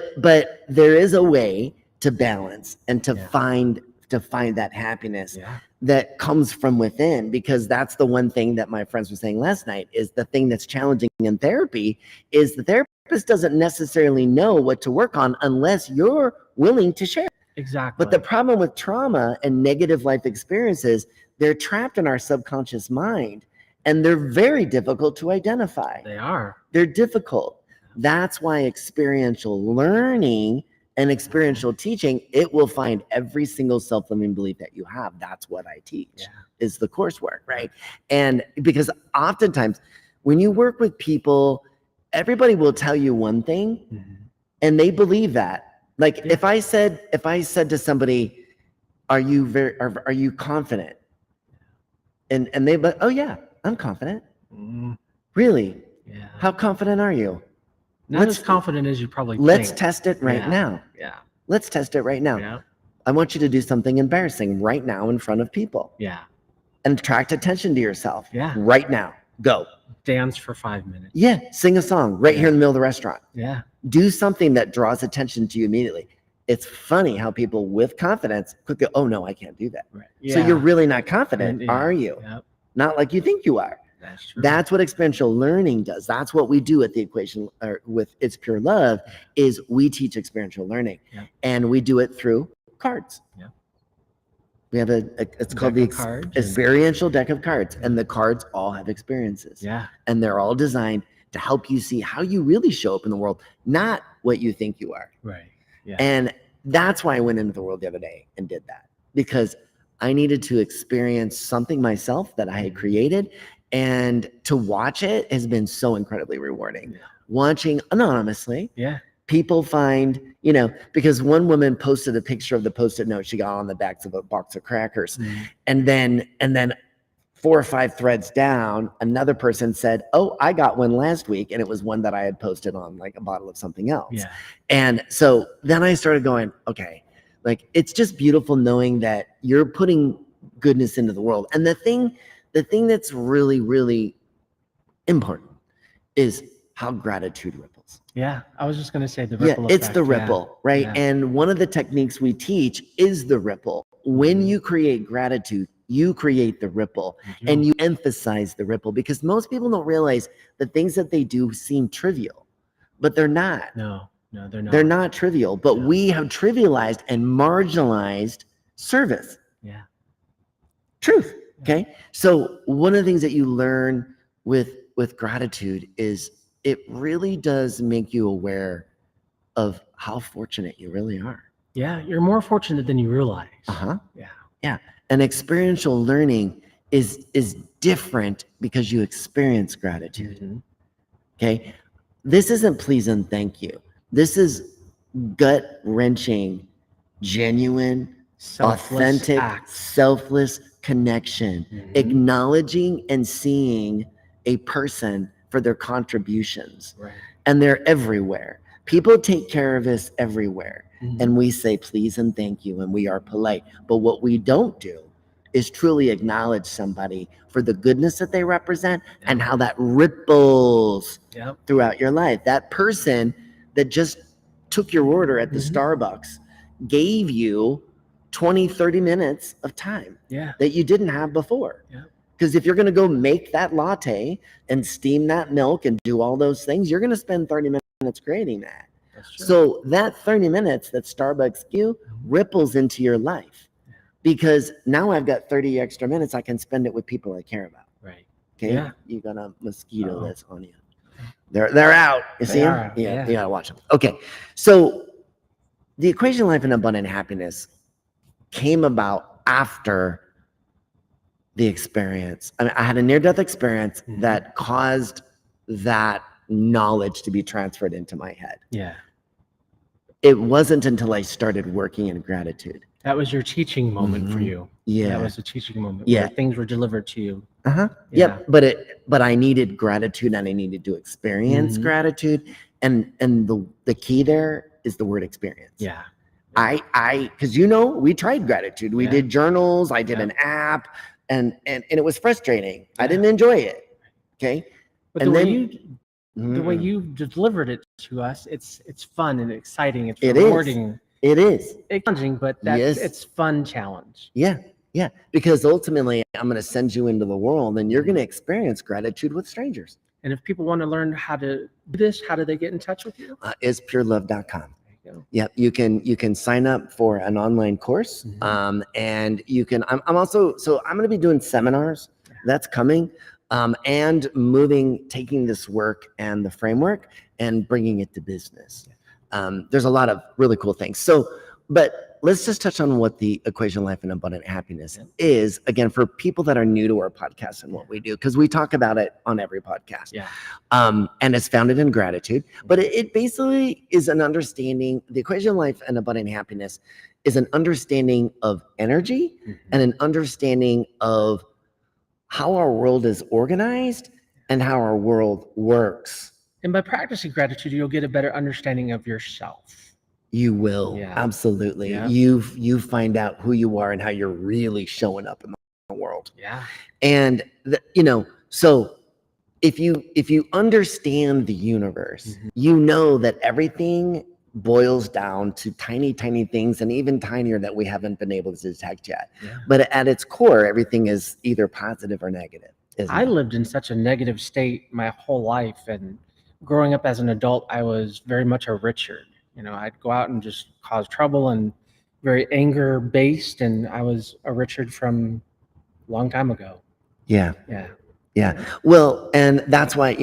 Speaker 1: there is a way to balance and to find that happiness that comes from within, because that's the one thing that my friends were saying last night is the thing that's challenging in therapy is the therapist doesn't necessarily know what to work on unless you're willing to share.
Speaker 2: Exactly.
Speaker 1: But the problem with trauma and negative life experiences, they're trapped in our subconscious mind and they're very difficult to identify.
Speaker 2: They are.
Speaker 1: They're difficult. That's why experiential learning and experiential teaching, it will find every single self-limiting belief that you have. That's what I teach is the coursework, right? And because oftentimes when you work with people, everybody will tell you one thing and they believe that. Like if I said to somebody, are you confident? And they, but oh yeah, I'm confident. Really?
Speaker 2: Yeah.
Speaker 1: How confident are you?
Speaker 2: Not as confident as you probably
Speaker 1: Let's
Speaker 2: think.
Speaker 1: test it right now.
Speaker 2: Yeah.
Speaker 1: Let's test it right now.
Speaker 2: Yeah.
Speaker 1: I want you to do something embarrassing right now in front of people.
Speaker 2: Yeah.
Speaker 1: And attract attention to yourself.
Speaker 2: Yeah.
Speaker 1: Right now. Go.
Speaker 2: Dance for 5 minutes.
Speaker 1: Yeah. Sing a song right here in the middle of the restaurant.
Speaker 2: Yeah.
Speaker 1: Do something that draws attention to you immediately. It's funny how people with confidence quickly, oh no, I can't do that.
Speaker 2: Right. Yeah.
Speaker 1: So you're really not confident, are you?
Speaker 2: Yep.
Speaker 1: Not like you think you are.
Speaker 2: That's true.
Speaker 1: That's what experiential learning does. That's what we do at the equation or with It's Pure Love is we teach experiential learning, and we do it through cards. We have it's called the experiential deck of cards, and the cards all have experiences. And they're all designed to help you see how you really show up in the world, not what you think you are.
Speaker 2: Right. Yeah.
Speaker 1: And that's why I went into the world the other day and did that, because I needed to experience something myself that I had created, and to watch it has been so incredibly rewarding. Watching anonymously. People find, because one woman posted a picture of the Post-it note she got on the backs of a box of crackers. And then 4 or 5 threads down, another person said, oh, I got one last week. And it was one that I had posted on like a bottle of something else. And so then I started going, okay, like, it's just beautiful knowing that you're putting goodness into the world. And the thing that's really, really important is how gratitude ripples.
Speaker 2: I was just going to say the ripple effect.
Speaker 1: It's the ripple, right? And one of the techniques we teach is the ripple. When you create gratitude, you create the ripple, and you emphasize the ripple, because most people don't realize the things that they do seem trivial, but they're not.
Speaker 2: No, they're not.
Speaker 1: They're not trivial, but we have trivialized and marginalized service. Truth. Okay. So one of the things that you learn with gratitude is it really does make you aware of how fortunate you really are.
Speaker 2: You're more fortunate than you realize.
Speaker 1: And experiential learning is different because you experience gratitude. Okay. This isn't please and thank you. This is gut-wrenching, genuine, authentic, selfless connection, acknowledging and seeing a person for their contributions. And they're everywhere. People take care of us everywhere. And we say please and thank you, and we are polite. But what we don't do is truly acknowledge somebody for the goodness that they represent and how that ripples throughout your life. That person that just took your order at the Starbucks gave you 20, 30 minutes of time that you didn't have before. Because if you're going to go make that latte and steam that milk and do all those things, you're going to spend 30 minutes creating that. So that 30 minutes that Starbucks gives you ripples into your life, because now I've got 30 extra minutes. I can spend it with people I care about. Okay. You got a mosquito that's on you. They're out. You see them? You gotta watch them. Okay. So the equation life and abundant happiness came about after the experience. I mean, I had a near-death experience that caused that knowledge to be transferred into my head. It wasn't until I started working in gratitude.
Speaker 2: That was your teaching moment for you. That was a teaching moment where things were delivered to you.
Speaker 1: But I needed gratitude, and I needed to experience gratitude. And the key there is the word experience. Because we tried gratitude. We did journals. I did an app, and it was frustrating. I didn't enjoy it. Okay.
Speaker 2: But the way you delivered it to us, it's fun and exciting. It's rewarding.
Speaker 1: It is.
Speaker 2: It's challenging, but it's fun challenge.
Speaker 1: Because ultimately I'm going to send you into the world, and you're going to experience gratitude with strangers.
Speaker 2: And if people want to learn how to do this, how do they get in touch with you?
Speaker 1: ispurelove.com. You can sign up for an online course. And you can, I'm going to be doing seminars. That's coming. And taking this work and the framework and bringing it to business. There's a lot of really cool things. But let's just touch on what the equation life and abundant happiness is, again, for people that are new to our podcast and what we do, because we talk about it on every podcast. And it's founded in gratitude, but it basically is an understanding. The equation life and abundant happiness is an understanding of energy and an understanding of how our world is organized and how our world works.
Speaker 2: And by practicing gratitude, you'll get a better understanding of yourself.
Speaker 1: You will. Absolutely. You find out who you are and how you're really showing up in the world. And so if you understand the universe, you know that everything boils down to tiny, tiny things, and even tinier that we haven't been able to detect yet. But at its core, everything is either positive or negative. isn't
Speaker 2: I
Speaker 1: it?
Speaker 2: lived in such a negative state my whole life, and growing up as an adult, I was very much a Richard. I'd go out and just cause trouble and very anger based, and I was a Richard from a long time ago.
Speaker 1: Yeah.
Speaker 2: Yeah.
Speaker 1: Yeah. Well, and that's why,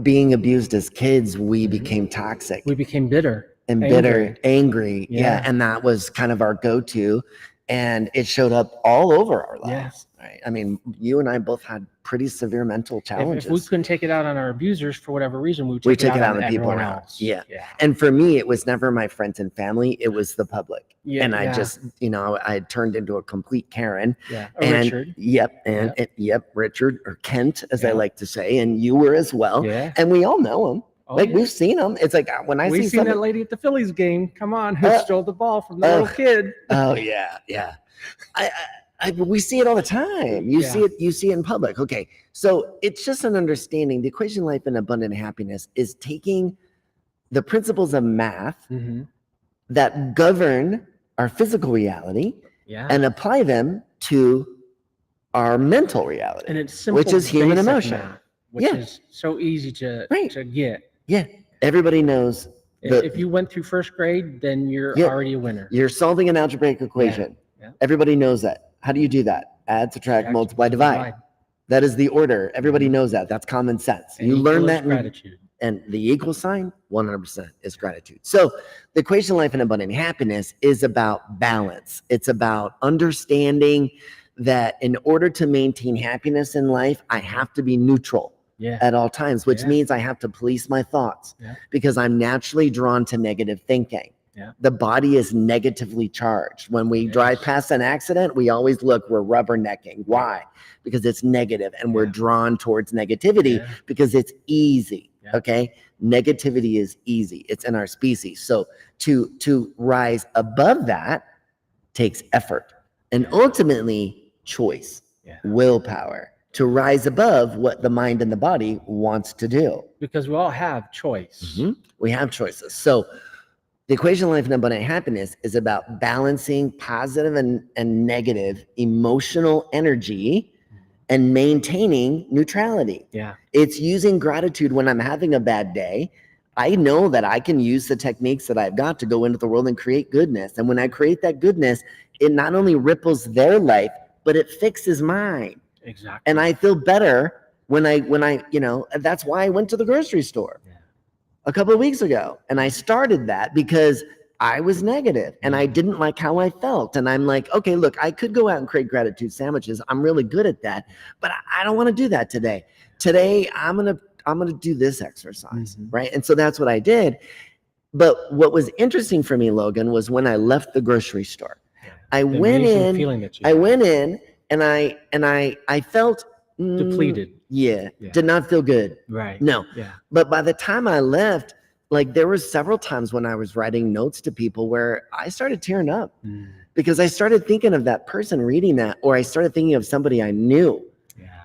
Speaker 1: being abused as kids, we became toxic
Speaker 2: We became bitter
Speaker 1: and
Speaker 2: angry.
Speaker 1: angry. Yeah. And that was kind of our go-to. And it showed up all over our lives. Right. I mean, you and I both had pretty severe mental challenges.
Speaker 2: If we couldn't take it out on our abusers for whatever reason, we
Speaker 1: took
Speaker 2: it out
Speaker 1: on
Speaker 2: on
Speaker 1: the people
Speaker 2: everyone
Speaker 1: around.
Speaker 2: else.
Speaker 1: Yeah. And for me, it was never my friends and family. It was the public.
Speaker 2: Yeah.
Speaker 1: And I just, I turned into a complete Karen.
Speaker 2: Yeah.
Speaker 1: Richard. Yep. And Richard, or Kent, as I like to say. And you were as well.
Speaker 2: Yeah.
Speaker 1: And we all know him.
Speaker 2: Oh,
Speaker 1: we've seen them. It's like when
Speaker 2: we've seen that lady at the Phillies game. Come on, who stole the ball from the little kid?
Speaker 1: Oh yeah, yeah. We see it all the time. You see it. You see it in public. Okay, so it's just an understanding. The equation life and abundant happiness is taking the principles of math that govern our physical reality and apply them to our mental reality,
Speaker 2: and it's simple,
Speaker 1: which is human emotion,
Speaker 2: math, which is so easy to get.
Speaker 1: Yeah, everybody knows.
Speaker 2: If you went through first grade, then you're already a winner.
Speaker 1: You're solving an algebraic equation. Yeah. Everybody knows that. How do you do that? Add, subtract, multiply, divide. That is the order. Everybody knows that. That's common sense. And you learn that in gratitude. And the equal sign, 100% is gratitude. So the equation life and abundant happiness is about balance. It's about understanding that in order to maintain happiness in life, I have to be neutral. At all times, which means I have to police my thoughts because I'm naturally drawn to negative thinking. The body is negatively charged. When we drive past an accident, we always look, we're rubbernecking. Why? Because it's negative and we're drawn towards negativity because it's easy. Okay. Negativity is easy. It's in our species. So to rise above that takes effort and ultimately choice, willpower. To rise above what the mind and the body wants to do.
Speaker 2: Because we all have choice.
Speaker 1: We have choices. So the equation of life and abundant happiness is about balancing positive and negative emotional energy and maintaining neutrality. It's using gratitude when I'm having a bad day. I know that I can use the techniques that I've got to go into the world and create goodness. And when I create that goodness, it not only ripples their life, but it fixes mine.
Speaker 2: Exactly.
Speaker 1: And I feel better when I, that's why I went to the grocery store a couple of weeks ago. And I started that because I was negative and I didn't like how I felt. And I'm like, okay, look, I could go out and create gratitude sandwiches. I'm really good at that, but I don't want to do that today. Today, I'm going to do this exercise. Right. And so that's what I did. But what was interesting for me, Logan, was when I left the grocery store, I went in and I felt
Speaker 2: depleted.
Speaker 1: Did not feel good.
Speaker 2: Right.
Speaker 1: No. But by the time I left, like there were several times when I was writing notes to people where I started tearing up because I started thinking of that person reading that, or I started thinking of somebody I knew.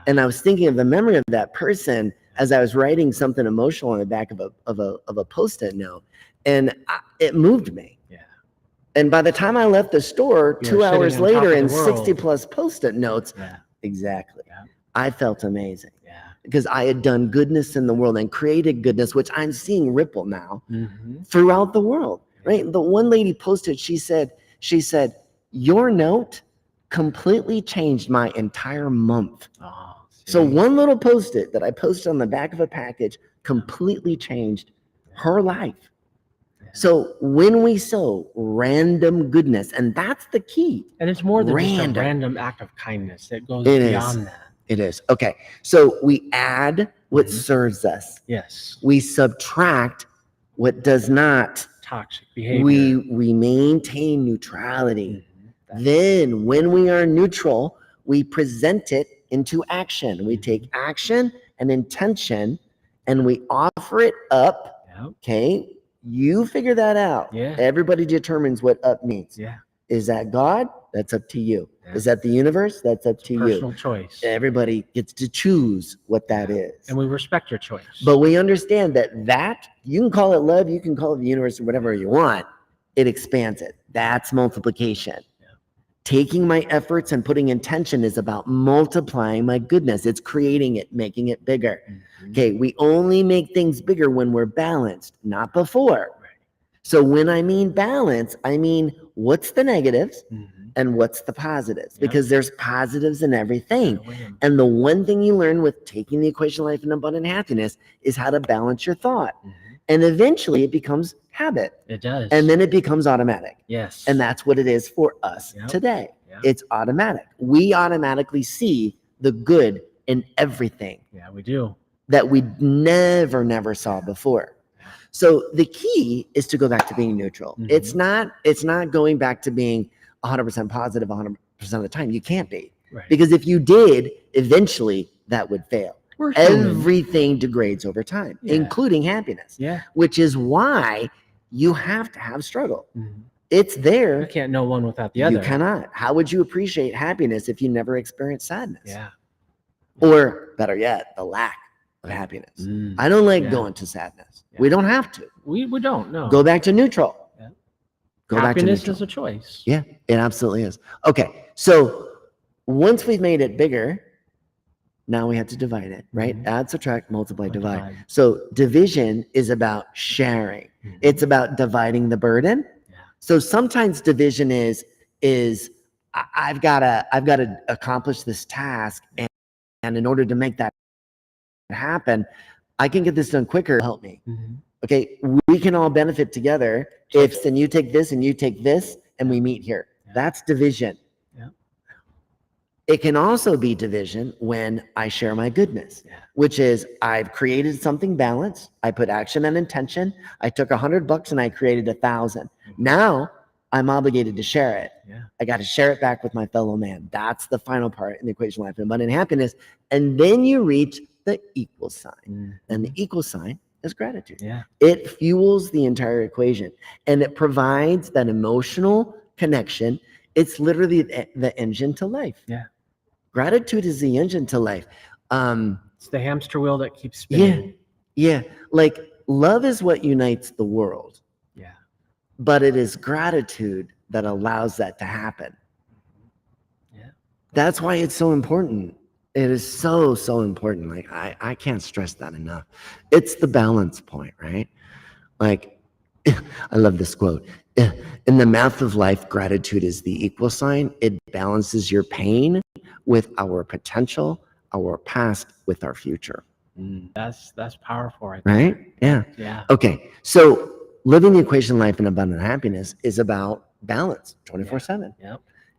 Speaker 1: And I was thinking of the memory of that person as I was writing something emotional on the back of a Post-it note. And it moved me. And by the time I left the store, 2 hours later, and 60 plus Post-it notes, I felt amazing because I had done goodness in the world and created goodness, which I'm seeing ripple now throughout the world. Right? The one lady posted, she said, your note completely changed my entire month. So one little Post-it that I posted on the back of a package completely changed her life. So when we sow random goodness, and that's the key.
Speaker 2: And it's more than just a random act of kindness. It goes beyond that.
Speaker 1: It is. Okay. So we add what serves us.
Speaker 2: Yes.
Speaker 1: We subtract what does not.
Speaker 2: Toxic behavior.
Speaker 1: We maintain neutrality. Then when we are neutral, we present it into action. We take action and intention and we offer it up. Okay. You figure that out. Everybody determines what up means. Is that God? That's up to you. Is that the universe? That's up to you.
Speaker 2: Personal choice.
Speaker 1: Everybody gets to choose what that is.
Speaker 2: And we respect your choice.
Speaker 1: But we understand that you can call it love, you can call it the universe or whatever you want. It expands it. That's multiplication. Taking my efforts and putting intention is about multiplying my goodness. It's creating it, making it bigger. Okay, we only make things bigger when we're balanced, not before. So when I mean balance, I mean what's the negatives and what's the positives, because there's positives in everything. And the one thing you learn with taking the equation of life and abundant happiness is how to balance your thought. And eventually it becomes habit.
Speaker 2: It does.
Speaker 1: And then it becomes automatic.
Speaker 2: Yes.
Speaker 1: And that's what it is for us today. It's automatic. We automatically see the good in everything.
Speaker 2: Yeah, we do.
Speaker 1: That we never saw before. So the key is to go back to being neutral. It's not going back to being 100% positive 100% of the time. You can't be. Because if you did, eventually that would fail. Everything degrades over time, including happiness. Which is why you have to have struggle. It's there.
Speaker 2: You can't know one without the other.
Speaker 1: You cannot. How would you appreciate happiness if you never experienced sadness?
Speaker 2: Yeah.
Speaker 1: Or better yet, the lack of happiness. I don't like going to sadness. We don't have to.
Speaker 2: We don't, no.
Speaker 1: Go back to neutral. Go back to neutral.
Speaker 2: Happiness is a choice.
Speaker 1: Yeah, it absolutely is. Okay, so once we've made it bigger, now we have to divide it, right? Add, subtract, multiply, divide. So division is about sharing. It's about dividing the burden. So sometimes division is I've got to accomplish this task, and in order to make that happen, I can get this done quicker. Help me. Okay, we can all benefit together if then you take this and you take this and we meet here. That's division. It can also be division when I share my goodness, which is I've created something balanced. I put action and intention. I took $100 and I created 1,000. Now I'm obligated to share it. I got to share it back with my fellow man. That's the final part in the equation of life and abundant happiness. And then you reach the equal sign. And the equal sign is gratitude. It fuels the entire equation and it provides that emotional connection. It's literally the engine to life. Gratitude is the engine to life.
Speaker 2: It's the hamster wheel that keeps spinning.
Speaker 1: Like love is what unites the world. But it is gratitude that allows that to happen. That's why it's so important. It is so important. Like I can't stress that enough. It's the balance point, right? Like I love this quote. In the math of life, gratitude is the equal sign. It balances your pain with our potential, our past with our future.
Speaker 2: That's powerful,
Speaker 1: right? Yeah. Okay. So living the equation of life and abundant happiness is about balance 24/7.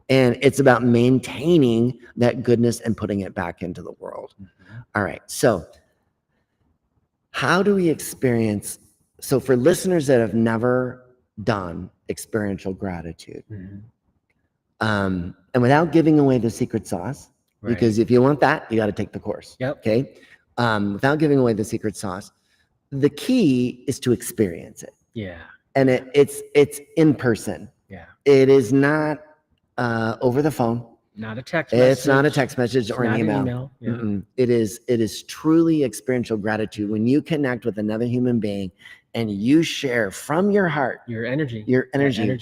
Speaker 1: And it's about maintaining that goodness and putting it back into the world. All right. So how do we experience? So for listeners that have never done experiential gratitude, and without giving away the secret sauce, because if you want that, you got to take the course. Okay. Without giving away the secret sauce, the key is to experience it. And it's in person. It is not over the phone.
Speaker 2: Not a text message.
Speaker 1: It's not a text message or an email. It is truly experiential gratitude when you connect with another human being and you share from your heart
Speaker 2: your energy,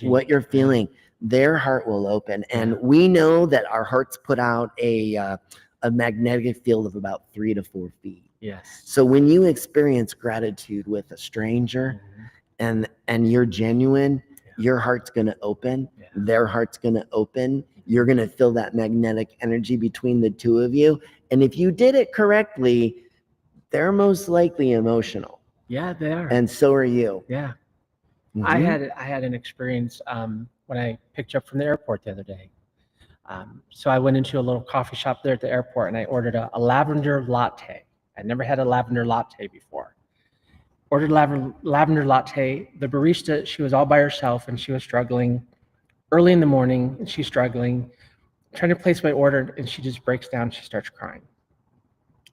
Speaker 1: what you're feeling. Their heart will open, and we know that our hearts put out a magnetic field of about 3 to 4 feet. So when you experience gratitude with a stranger, and you're genuine, your heart's going to open. Their heart's going to open. You're going to feel that magnetic energy between the two of you. And if you did it correctly, they're most likely emotional.
Speaker 2: They are.
Speaker 1: And so are you.
Speaker 2: I had an experience when I picked you up from the airport the other day. So I went into a little coffee shop there at the airport and I ordered a lavender latte. I'd never had a lavender latte before. Ordered lavender latte. The barista, she was all by herself and she was struggling early in the morning, and she's struggling, trying to place my order, and she just breaks down. She starts crying.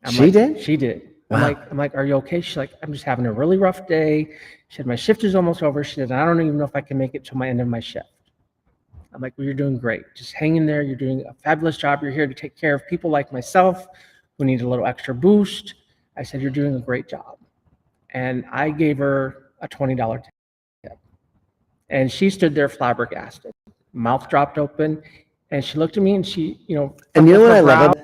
Speaker 2: She did.
Speaker 1: Wow.
Speaker 2: I'm like, are you okay? She's like, I'm just having a really rough day. She said, my shift is almost over. She said, I don't even know if I can make it till my end of my shift. I'm like, well, you're doing great. Just hang in there. You're doing a fabulous job. You're here to take care of people like myself who need a little extra boost. I said, you're doing a great job. And I gave her a $20 tip. And she stood there flabbergasted, mouth dropped open. And she looked at me and she,
Speaker 1: And you know what
Speaker 2: her
Speaker 1: I love
Speaker 2: brow-
Speaker 1: about,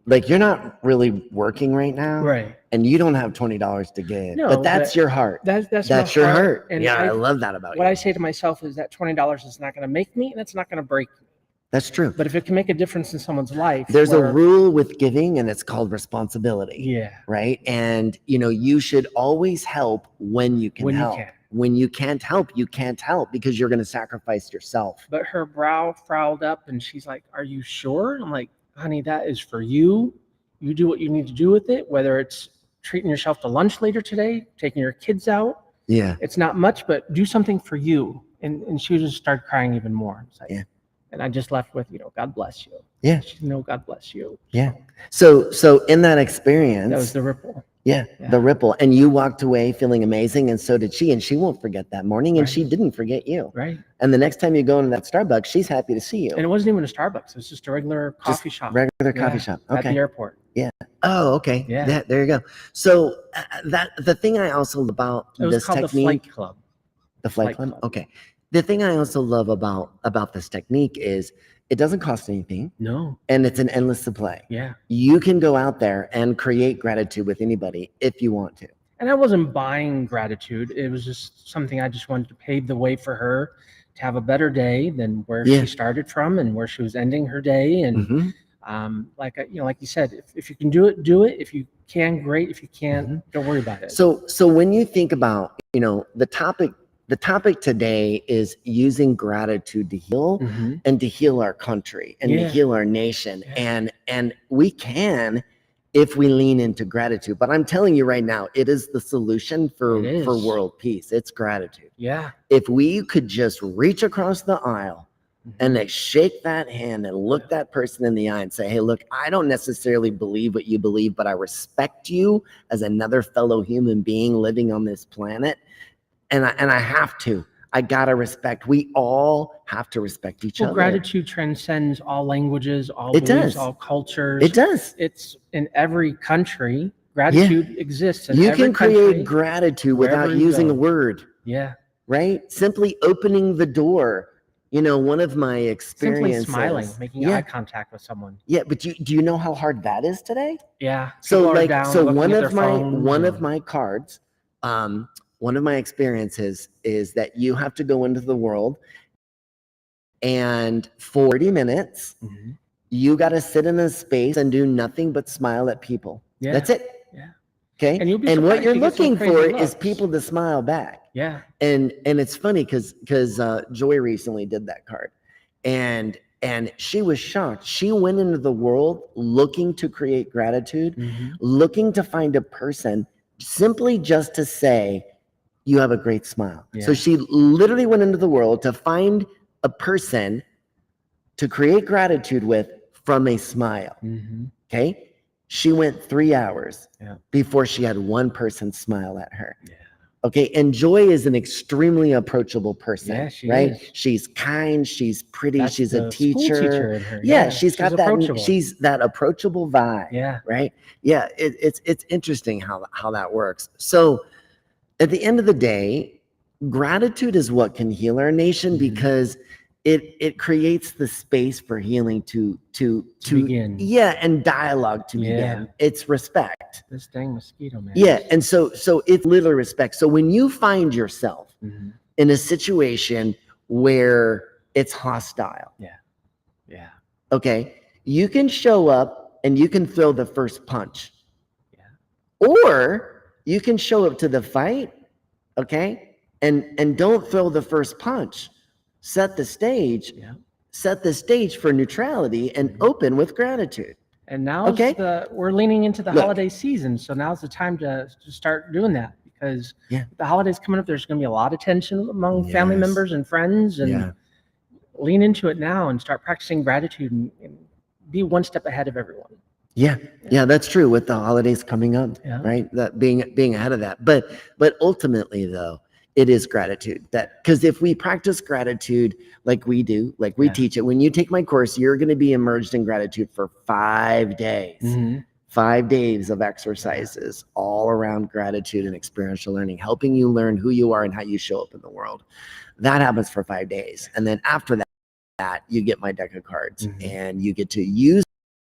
Speaker 1: like, you're not really working right now,
Speaker 2: Right.
Speaker 1: and you don't have $20 to give,
Speaker 2: No,
Speaker 1: but that's
Speaker 2: but
Speaker 1: your heart.
Speaker 2: That's
Speaker 1: That's
Speaker 2: my
Speaker 1: your heart.
Speaker 2: And
Speaker 1: Yeah, I love that about
Speaker 2: what
Speaker 1: you.
Speaker 2: I say to myself is that $20 is not going to make me, and it's not going to break me.
Speaker 1: That's true.
Speaker 2: But if it can make a difference in someone's life,
Speaker 1: There's a rule with giving, and it's called responsibility.
Speaker 2: Yeah.
Speaker 1: Right. And you should always help when you can help. When you can't help, you can't help, because you're going to sacrifice yourself.
Speaker 2: But her brow frowned up, and she's like, "Are you sure?" I'm like, "Honey, that is for you. You do what you need to do with it, whether it's treating yourself to lunch later today, taking your kids out.
Speaker 1: Yeah.
Speaker 2: It's not much, but do something for you." And she just started crying even more. It's like,
Speaker 1: Yeah.
Speaker 2: And I just left with, God bless you.
Speaker 1: Yeah.
Speaker 2: God bless you.
Speaker 1: Yeah. So in that experience,
Speaker 2: that was the ripple.
Speaker 1: Yeah, the ripple. And you walked away feeling amazing, and so did she. And she won't forget that morning, and she didn't forget you.
Speaker 2: Right.
Speaker 1: And the next time you go into that Starbucks, she's happy to see you.
Speaker 2: And it wasn't even a Starbucks. It was just a regular coffee shop.
Speaker 1: Regular coffee shop. Okay.
Speaker 2: At the airport.
Speaker 1: Yeah. Oh, okay.
Speaker 2: Yeah.
Speaker 1: There you go. So the thing I also love about
Speaker 2: it was
Speaker 1: this
Speaker 2: called
Speaker 1: technique.
Speaker 2: The Flight Club.
Speaker 1: The Flight Club? Okay. The thing I also love about this technique is it doesn't cost anything.
Speaker 2: No.
Speaker 1: And it's an endless supply.
Speaker 2: Yeah.
Speaker 1: You can go out there and create gratitude with anybody if you want to.
Speaker 2: And I wasn't buying gratitude. It was just something I just wanted to pave the way for her to have a better day than where she started from and where she was ending her day. And like you said, if you can do it, do it. If you can, great. If you can't, don't worry about it.
Speaker 1: So when you think about, the topic today is using gratitude to heal and to heal our country and to heal our nation. And we can if we lean into gratitude. But I'm telling you right now, it is the solution for world peace. It's gratitude.
Speaker 2: Yeah.
Speaker 1: If we could just reach across the aisle and they shake that hand and look that person in the eye and say, hey, look, I don't necessarily believe what you believe, but I respect you as another fellow human being living on this planet. And I have to. I gotta respect. We all have to respect each other.
Speaker 2: Gratitude transcends all languages, all beliefs, all cultures.
Speaker 1: It does.
Speaker 2: It's in every country. Gratitude exists in
Speaker 1: you
Speaker 2: every
Speaker 1: can
Speaker 2: country,
Speaker 1: create gratitude without using a word.
Speaker 2: Yeah.
Speaker 1: Right? Simply opening the door. One of my experiences.
Speaker 2: Simply smiling, making eye contact with someone.
Speaker 1: Yeah, but do you know how hard that is today?
Speaker 2: Yeah.
Speaker 1: So one of my cards, one of my experiences is that you have to go into the world, and 40 minutes, you got to sit in a space and do nothing but smile at people. Yeah. That's it.
Speaker 2: Yeah.
Speaker 1: Okay. And what you're looking for is people to smile back.
Speaker 2: Yeah.
Speaker 1: And it's funny because Joy recently did that card, and she was shocked. She went into the world looking to create gratitude, looking to find a person simply just to say, you have a great smile. Yeah. So she literally went into the world to find a person to create gratitude with from a smile. Okay. She went 3 hours before she had one person smile at her. Yeah. Okay. And Joy is an extremely approachable person. Yeah, she is. She's kind. She's pretty.
Speaker 2: That's
Speaker 1: she's a teacher.
Speaker 2: In her.
Speaker 1: Yeah, she's got that. She's that approachable vibe.
Speaker 2: Yeah.
Speaker 1: Right. Yeah. It's interesting how that works. So at the end of the day, gratitude is what can heal our nation, because it creates the space for healing to
Speaker 2: begin.
Speaker 1: Yeah, and dialogue to begin. It's respect.
Speaker 2: This dang mosquito, man.
Speaker 1: Yeah, and so it's literally respect. So when you find yourself in a situation where it's hostile, okay, you can show up and you can throw the first punch, or you can show up to the fight, okay, and don't throw the first punch. Set the stage. Yeah. Set the stage for neutrality and open with gratitude.
Speaker 2: And now we're leaning into the holiday season, so now's the time to start doing that, because the holidays coming up, there's going to be a lot of tension among family members and friends, and lean into it now and start practicing gratitude and be one step ahead of everyone. Yeah, that's true with the holidays coming up, right? That being ahead of that. But ultimately, though, it is gratitude. Because if we practice gratitude like we do, like we teach it, when you take my course, you're going to be immersed in gratitude for 5 days. 5 days of exercises all around gratitude and experiential learning, helping you learn who you are and how you show up in the world. That happens for 5 days. And then after that,
Speaker 1: that, you get my deck of cards, and you get to use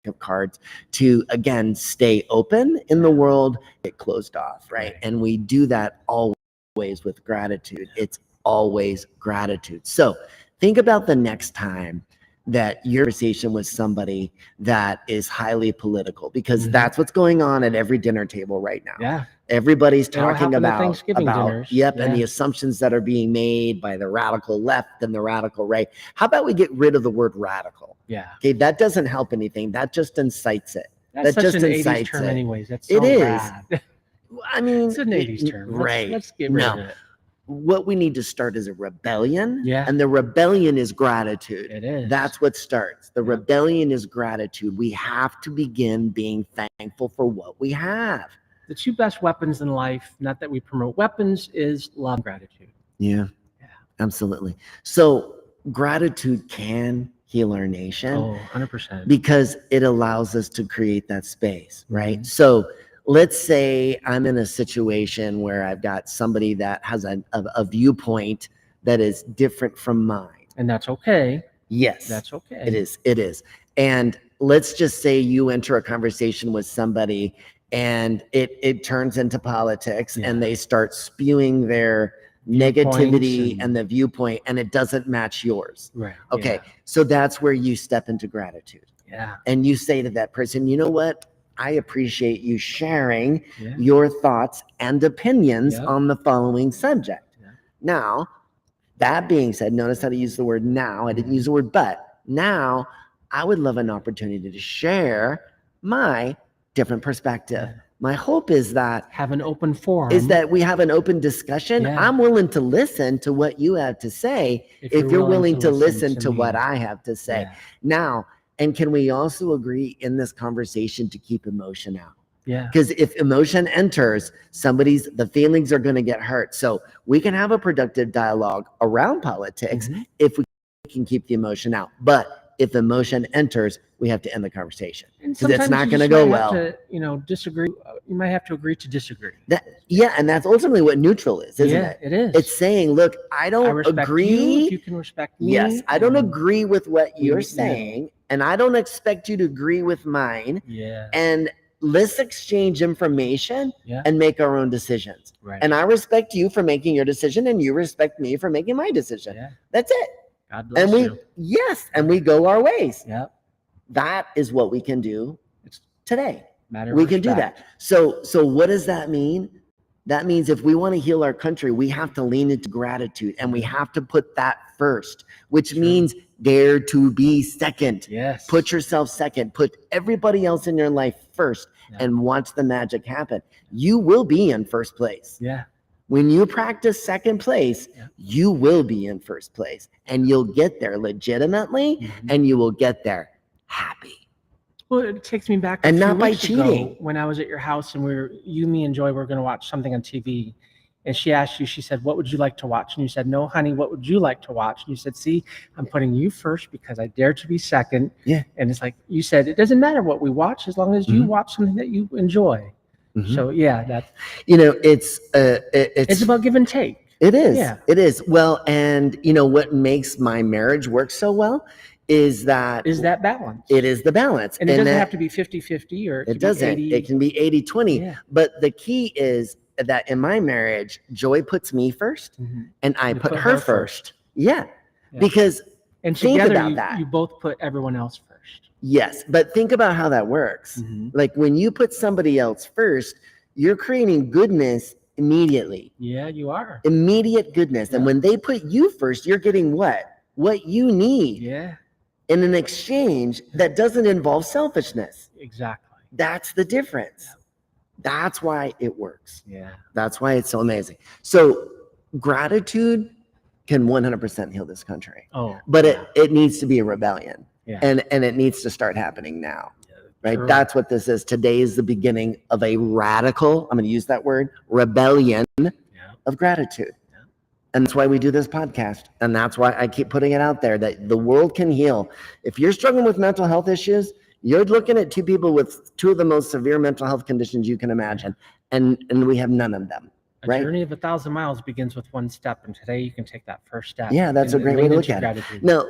Speaker 1: of cards to again stay open in the world, get closed off, right? And we do that always with gratitude. It's always gratitude. So think about the next time that your conversation with somebody that is highly political, because that's what's going on at every dinner table right now.
Speaker 2: Yeah.
Speaker 1: Everybody's talking about
Speaker 2: Thanksgiving dinners.
Speaker 1: And the assumptions that are being made by the radical left and the radical right. How about we get rid of the word radical?
Speaker 2: Yeah.
Speaker 1: Okay, that doesn't help anything. That just incites it.
Speaker 2: That's
Speaker 1: that
Speaker 2: such
Speaker 1: just
Speaker 2: an
Speaker 1: incites
Speaker 2: 80s term
Speaker 1: it.
Speaker 2: anyways. That's so
Speaker 1: It is.
Speaker 2: rad.
Speaker 1: I mean,
Speaker 2: It's an 80s term.
Speaker 1: Right.
Speaker 2: Let's get rid of it.
Speaker 1: What we need to start is a rebellion.
Speaker 2: Yeah.
Speaker 1: And the rebellion is gratitude.
Speaker 2: It is.
Speaker 1: That's what starts. The rebellion is gratitude. We have to begin being thankful for what we have.
Speaker 2: The two best weapons in life, not that we promote weapons, is love and gratitude.
Speaker 1: Yeah. Absolutely. So gratitude can heal our nation.
Speaker 2: Oh, 100%.
Speaker 1: Because it allows us to create that space, right? So let's say I'm in a situation where I've got somebody that has a viewpoint that is different from mine.
Speaker 2: And that's okay.
Speaker 1: Yes.
Speaker 2: That's okay.
Speaker 1: It is. It is. And let's just say you enter a conversation with somebody and it turns into politics and they start spewing their negativity and the viewpoint, and it doesn't match yours.
Speaker 2: Right.
Speaker 1: Okay. So that's where you step into gratitude.
Speaker 2: Yeah.
Speaker 1: And you say to that person, you know what? I appreciate you sharing your thoughts and opinions on the following subject. Now, that being said, notice how to use the word now. I didn't use the word but. Now, I would love an opportunity to share my different perspective. My hope is that
Speaker 2: have an open forum.
Speaker 1: Is that we have an open discussion. I'm willing to listen to what you have to say if you're willing to listen to what I have to say. Now, and can we also agree in this conversation to keep emotion out?
Speaker 2: Yeah.
Speaker 1: Because if emotion enters, the feelings are going to get hurt. So we can have a productive dialogue around politics if we can keep the emotion out. But if emotion enters, we have to end the conversation because it's not going to go well.
Speaker 2: Disagree. You might have to agree to disagree.
Speaker 1: And that's ultimately what neutral is, isn't it?
Speaker 2: It is.
Speaker 1: It's saying, look, I don't agree.
Speaker 2: You, if you can respect me.
Speaker 1: Yes, I don't agree with what you're saying, and I don't expect you to agree with mine.
Speaker 2: Yeah.
Speaker 1: And let's exchange information and make our own decisions.
Speaker 2: Right.
Speaker 1: And I respect you for making your decision, and you respect me for making my decision.
Speaker 2: Yeah.
Speaker 1: That's it.
Speaker 2: God bless you.
Speaker 1: And we go our ways.
Speaker 2: Yep.
Speaker 1: That is what we can do today.
Speaker 2: We
Speaker 1: can do that. So what does that mean? That means if we want to heal our country, we have to lean into gratitude, and we have to put that first, which means dare to be second.
Speaker 2: Yes.
Speaker 1: Put yourself second. Put everybody else in your life first and watch the magic happen. You will be in first place.
Speaker 2: Yeah.
Speaker 1: When you practice second place, you will be in first place, and you'll get there legitimately, and you will get there happy.
Speaker 2: Well, it takes me back
Speaker 1: and not by cheating.
Speaker 2: When I was at your house and me and Joy were going to watch something on TV, and she asked you, she said, what would you like to watch? And you said, no, honey, what would you like to watch? And you said, see, I'm putting you first because I dare to be second.
Speaker 1: Yeah.
Speaker 2: And it's like you said, it doesn't matter what we watch as long as you watch something that you enjoy. So it's about give and take.
Speaker 1: It is. Yeah. It is. Well, and what makes my marriage work so well is that
Speaker 2: balance.
Speaker 1: It is the balance.
Speaker 2: And it doesn't have to be 50-50 or
Speaker 1: it doesn't. It can be 80-20.
Speaker 2: Yeah.
Speaker 1: But the key is that in my marriage, Joy puts me first and I put her first. Yeah. Because think about that.
Speaker 2: You both put everyone else first.
Speaker 1: Yes. But think about how that works. Like when you put somebody else first, you're creating goodness immediately.
Speaker 2: Yeah, you are.
Speaker 1: Immediate goodness. Yeah. And when they put you first, you're getting what you need.
Speaker 2: Yeah.
Speaker 1: In an exchange that doesn't involve selfishness.
Speaker 2: Exactly.
Speaker 1: That's the difference. Yeah. That's why it works.
Speaker 2: Yeah.
Speaker 1: That's why it's so amazing. So gratitude can 100% heal this country.
Speaker 2: Oh.
Speaker 1: But it needs to be a rebellion.
Speaker 2: Yeah.
Speaker 1: And it needs to start happening now. Right?
Speaker 2: True.
Speaker 1: That's what this is. Today is the beginning of a radical, I'm going to use that word, rebellion of gratitude. Yeah. And that's why we do this podcast. And that's why I keep putting it out there that the world can heal. If you're struggling with mental health issues, you're looking at two people with two of the most severe mental health conditions you can imagine. And we have none of them.
Speaker 2: A
Speaker 1: right?
Speaker 2: journey of 1,000 miles begins with one step, and today you can take that first step.
Speaker 1: Yeah, that's a
Speaker 2: and
Speaker 1: great way
Speaker 2: lean
Speaker 1: to look
Speaker 2: into
Speaker 1: at it.
Speaker 2: gratitude.
Speaker 1: Now,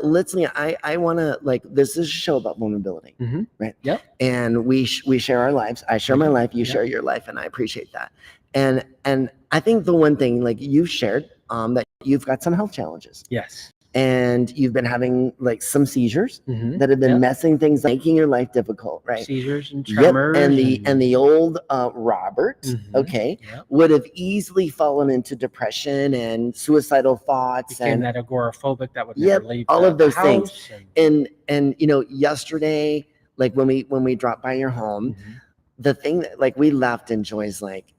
Speaker 1: I want to, like, this is a show about vulnerability, right?
Speaker 2: Yep.
Speaker 1: And we share our lives. I share my life, you
Speaker 2: Yep.
Speaker 1: share your life, and I appreciate that. And I think the one thing, like you've shared, that you've got some health challenges.
Speaker 2: Yes.
Speaker 1: And you've been having like some seizures that have been
Speaker 2: Yep.
Speaker 1: messing things, making your life difficult, right?
Speaker 2: Seizures and tremors.
Speaker 1: And the old Robert, okay,
Speaker 2: Yep.
Speaker 1: would have easily fallen into depression and suicidal thoughts,
Speaker 2: Became
Speaker 1: and
Speaker 2: that agoraphobic that would never leave
Speaker 1: all of those things.
Speaker 2: house.
Speaker 1: And you know, yesterday, like when we dropped by your home, the thing that, like, we left and Joy's like,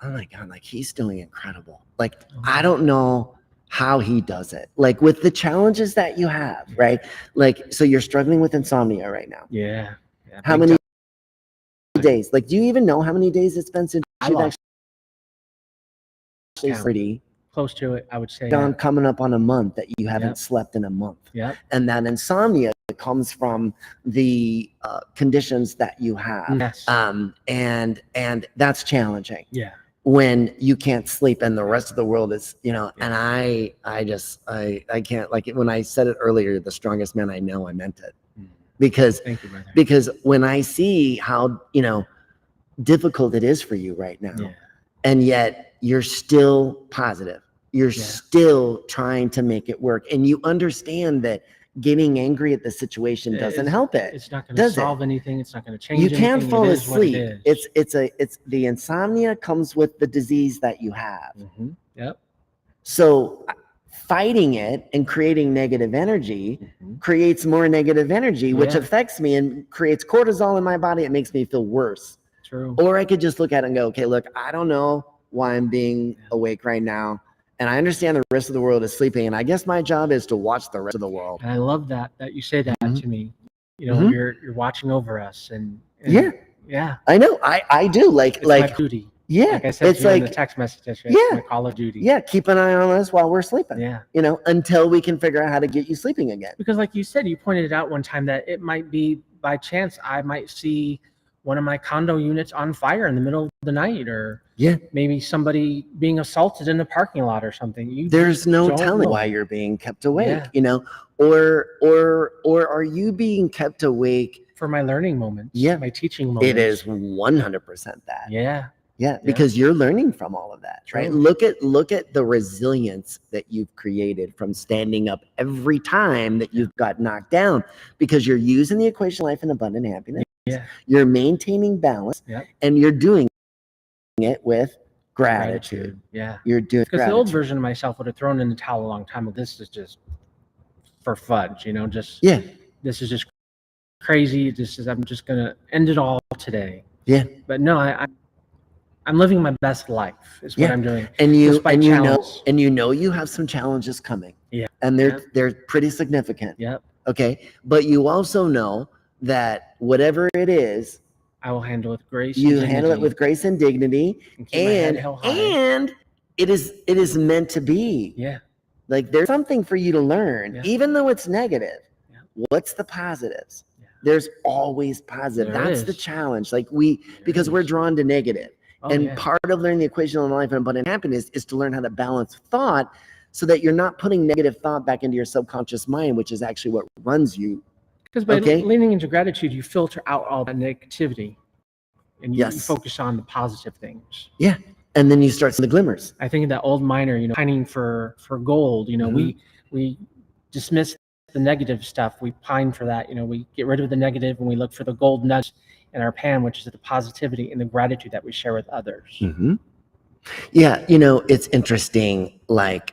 Speaker 1: oh my God, like he's doing incredible. Like, I don't know how he does it, like with the challenges that you have, right? Like, so you're struggling with insomnia right now.
Speaker 2: Yeah.
Speaker 1: How many days? Like, do you even know how many days it's been since you've actually pretty
Speaker 2: close to it, I would say.
Speaker 1: Coming up on a month that you haven't slept in a month.
Speaker 2: Yep.
Speaker 1: And that insomnia comes from the conditions that you have.
Speaker 2: Yes.
Speaker 1: And that's challenging.
Speaker 2: Yeah.
Speaker 1: When you can't sleep and the rest of the world is, you know, and I can't, like, when I said it earlier, the strongest man I know, I meant it. Because,
Speaker 2: thank you, brother.
Speaker 1: Because when I see how, you know, difficult it is for you right now, and yet you're still positive, you're still trying to make it work, and you understand that getting angry at the situation doesn't help it.
Speaker 2: It's not going to solve anything. It's not going to change
Speaker 1: you
Speaker 2: anything.
Speaker 1: can't fall asleep.
Speaker 2: It's
Speaker 1: the insomnia comes with the disease that you have.
Speaker 2: Yep.
Speaker 1: So fighting it and creating negative energy creates more negative energy, which affects me and creates cortisol in my body. It makes me feel worse.
Speaker 2: True.
Speaker 1: Or I could just look at it and go, okay, look, I don't know why I'm being awake right now. And I understand the rest of the world is sleeping. And I guess my job is to watch the rest of the world.
Speaker 2: And I love that you say that to me. You know, you're watching over us. And yeah.
Speaker 1: I know. I do. Like
Speaker 2: my duty.
Speaker 1: Yeah.
Speaker 2: Like I said, it's like in the text message. It's my call of duty.
Speaker 1: Yeah. Keep an eye on us while we're sleeping.
Speaker 2: Yeah.
Speaker 1: You know, until we can figure out how to get you sleeping again.
Speaker 2: Because like you said, you pointed it out one time that it might be by chance I might see one of my condo units on fire in the middle of the night, or maybe somebody being assaulted in the parking lot or something.
Speaker 1: There's no telling why you're being kept awake, you know, or are you being kept awake
Speaker 2: for my learning moments? My teaching moments.
Speaker 1: It is 100% that.
Speaker 2: Yeah,
Speaker 1: because you're learning from all of that, right? Look at the resilience that you've created from standing up every time that you've got knocked down, because you're using the equation of life and abundant happiness. You're maintaining balance, and you're doing it with gratitude. You're doing
Speaker 2: because the old version of myself would have thrown in the towel a long time ago. This is just for fudge, you know, just this is just crazy. I'm just gonna end it all today. But no, I'm living my best life is what I'm doing. And you
Speaker 1: know you have some challenges coming. And they're pretty significant. Okay. But you also know that whatever it is,
Speaker 2: I will handle it with grace.
Speaker 1: You handle it with grace and dignity, and it is meant to be. Like, there's something for you to learn, even though it's negative. What's the positives? There's always positive. That's the challenge. Like, because we're drawn to negative. And part of learning the equation of life and abundant happiness is to learn how to balance thought, so that you're not putting negative thought back into your subconscious mind, which is actually what runs you.
Speaker 2: Because by leaning into gratitude, you filter out all that negativity, and you focus on the positive things.
Speaker 1: And then you start seeing the glimmers.
Speaker 2: I think of that old miner, you know, pining for gold. You know, we dismiss the negative stuff. We pine for that. You know, we get rid of the negative and we look for the gold nuggets in our pan, which is the positivity and the gratitude that we share with others.
Speaker 1: Yeah, you know, it's interesting. Like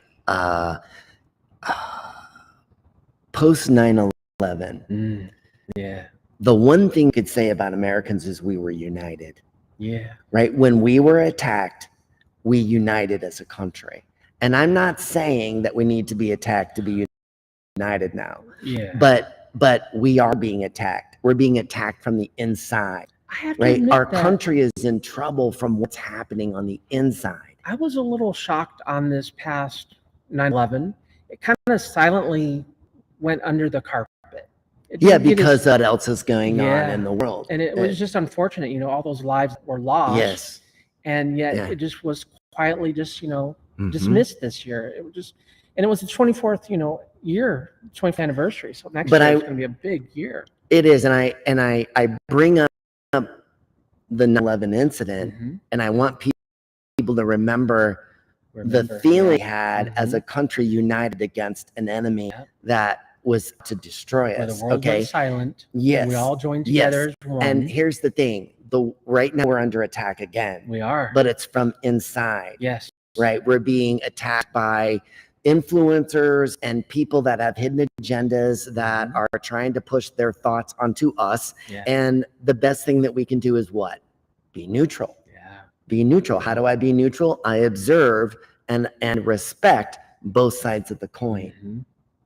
Speaker 1: post 9/11. The one thing you could say about Americans is we were united. Right? When we were attacked, we united as a country. And I'm not saying that we need to be attacked to be united now. But we are being attacked. We're being attacked from the inside. Right? Our country is in trouble from what's happening on the inside.
Speaker 2: I was a little shocked on this past 9/11. It kind of silently went under the carpet.
Speaker 1: Because what else is going on in the world.
Speaker 2: And it was just unfortunate, you know, all those lives were lost. And yet it just was quietly just,
Speaker 1: Mhm.
Speaker 2: dismissed this year. It was just, and it was the 24th, year, 20th anniversary. So next
Speaker 1: But
Speaker 2: year
Speaker 1: I-
Speaker 2: is going to be a big year.
Speaker 1: It is, and I bring up the 9/11 incident,
Speaker 2: Mhm.
Speaker 1: and I want people to remember the
Speaker 2: Remember,
Speaker 1: feeling we
Speaker 2: yeah.
Speaker 1: had as a country united against an enemy
Speaker 2: Yep.
Speaker 1: that was to destroy
Speaker 2: Where the
Speaker 1: us.
Speaker 2: world
Speaker 1: Okay.
Speaker 2: went silent.
Speaker 1: Yes.
Speaker 2: And we all joined
Speaker 1: Yes.
Speaker 2: together as one.
Speaker 1: And here's the thing: right now we're under attack again,
Speaker 2: we are.
Speaker 1: but it's from inside.
Speaker 2: Yes.
Speaker 1: Right? We're being attacked by influencers and people that have hidden agendas that
Speaker 2: Mhm.
Speaker 1: are trying to push their thoughts onto us.
Speaker 2: Yeah.
Speaker 1: And the best thing that we can do is what? Be neutral.
Speaker 2: Yeah.
Speaker 1: Be neutral. How do I be neutral? I observe and respect both sides of the coin,
Speaker 2: Mhm.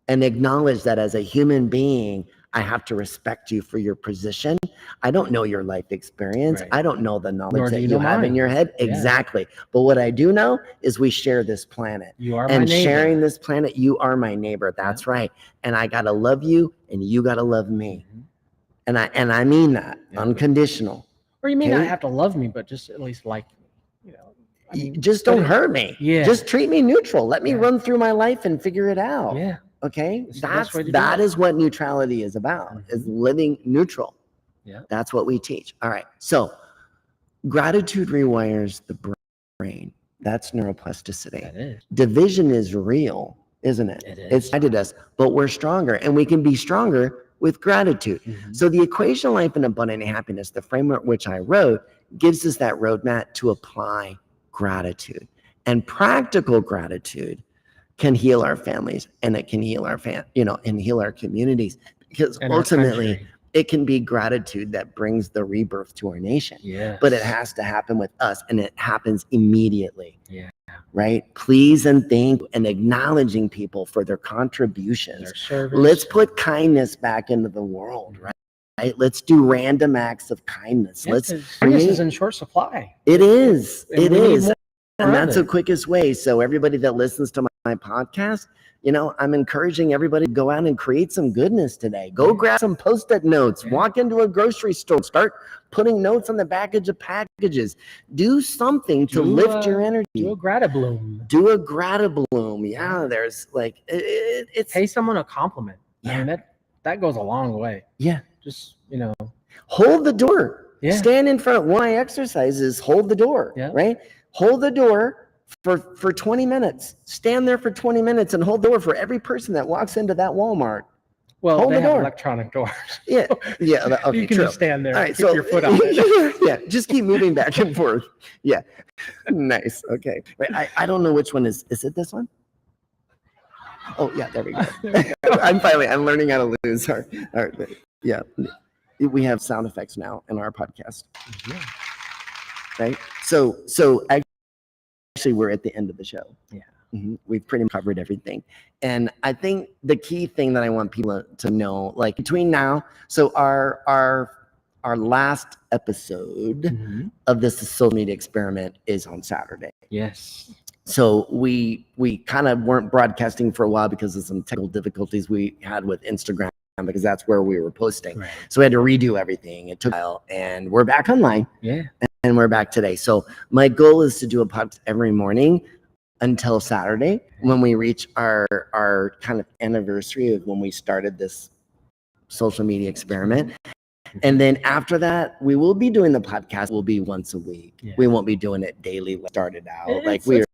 Speaker 1: and acknowledge that as a human being, I have to respect you for your position. I don't know your life experience.
Speaker 2: Right.
Speaker 1: I don't know the knowledge
Speaker 2: Nor do
Speaker 1: that
Speaker 2: you
Speaker 1: you
Speaker 2: know
Speaker 1: have in
Speaker 2: mine.
Speaker 1: your head.
Speaker 2: Yeah.
Speaker 1: Exactly. But what I do know is we share this planet.
Speaker 2: You are my
Speaker 1: And
Speaker 2: neighbor.
Speaker 1: sharing this planet, you are my neighbor. That's right. And I gotta love you, and you gotta love me.
Speaker 2: Mhm.
Speaker 1: And I mean that.
Speaker 2: Yeah.
Speaker 1: Unconditional.
Speaker 2: Or you may not
Speaker 1: Okay?
Speaker 2: have to love me, but just at least like me. I mean,
Speaker 1: Just
Speaker 2: but
Speaker 1: don't hurt me.
Speaker 2: Yeah.
Speaker 1: Just treat me neutral. Let me
Speaker 2: Yeah.
Speaker 1: run through my life and figure it out.
Speaker 2: Yeah.
Speaker 1: Okay.
Speaker 2: It's the best way to do
Speaker 1: That
Speaker 2: it.
Speaker 1: is what neutrality is about, is living neutral.
Speaker 2: Yeah.
Speaker 1: That's what we teach. All right. So gratitude rewires the brain. That's neuroplasticity.
Speaker 2: That is.
Speaker 1: Division is real, isn't it?
Speaker 2: It is.
Speaker 1: It's divided us, but we're stronger, and we can be stronger with gratitude.
Speaker 2: Mhm.
Speaker 1: So the equation of life and abundant happiness, the framework which I wrote, gives us that roadmap to apply gratitude. And practical gratitude can heal our families, and it can heal our and heal our communities, because
Speaker 2: And our
Speaker 1: ultimately
Speaker 2: country.
Speaker 1: it can be gratitude that brings the rebirth to our nation.
Speaker 2: Yes.
Speaker 1: But it has to happen with us, and it happens immediately.
Speaker 2: Yeah.
Speaker 1: Right? Please and thank and acknowledging people for their contributions.
Speaker 2: Their service.
Speaker 1: Let's put kindness back into the world, right? Let's do random acts of kindness.
Speaker 2: Yeah,
Speaker 1: Let's
Speaker 2: 'cause kindness
Speaker 1: create.
Speaker 2: is in short supply.
Speaker 1: It is.
Speaker 2: And
Speaker 1: It
Speaker 2: we need
Speaker 1: is.
Speaker 2: more
Speaker 1: And
Speaker 2: of
Speaker 1: that's the
Speaker 2: it.
Speaker 1: quickest way. So everybody that listens to my podcast, I'm encouraging everybody to go out and create some goodness today. Go grab some Post-it notes, walk into a grocery store, start putting notes on the baggage of packages. Do something to lift your energy.
Speaker 2: Do a gratibloom.
Speaker 1: Do a gratibloom. Yeah, there's like, it's.
Speaker 2: Pay someone a compliment.
Speaker 1: Yeah.
Speaker 2: I mean, that goes a long way.
Speaker 1: Yeah.
Speaker 2: Just,
Speaker 1: Hold the door.
Speaker 2: Yeah.
Speaker 1: Stand in front. One of my exercises, hold the door,
Speaker 2: Yeah.
Speaker 1: right? Hold the door for 20 minutes. Stand there for 20 minutes and hold the door for every person that walks into that Walmart.
Speaker 2: Well,
Speaker 1: Hold
Speaker 2: they
Speaker 1: the
Speaker 2: have
Speaker 1: door.
Speaker 2: electronic doors.
Speaker 1: Yeah. Yeah. Okay,
Speaker 2: you can
Speaker 1: true.
Speaker 2: just stand there
Speaker 1: All
Speaker 2: and
Speaker 1: right,
Speaker 2: keep your foot on it.
Speaker 1: Yeah, just keep moving back and forth. Yeah. Nice. Okay. Wait, I don't know which one is it this one? Oh, yeah, there we go. I'm learning how to lose. All right. Yeah. We have sound effects now in our podcast. Right? So actually we're at the end of the show.
Speaker 2: Yeah.
Speaker 1: We've pretty much covered everything. And I think the key thing that I want people to know, like between now, so our last episode of this social media experiment is on Saturday.
Speaker 2: Yes.
Speaker 1: So we kind of weren't broadcasting for a while because of some technical difficulties we had with Instagram, because that's where we were posting.
Speaker 2: Right.
Speaker 1: So we had to redo everything. It took a while, and we're back online.
Speaker 2: Yeah.
Speaker 1: And we're back today. So my goal is to do a podcast every morning until Saturday, when we reach our kind of anniversary of when we started this social media experiment. And then after that, we will be doing the podcast. Will be once a week.
Speaker 2: Yeah.
Speaker 1: We won't be doing it daily. Like started out
Speaker 2: It's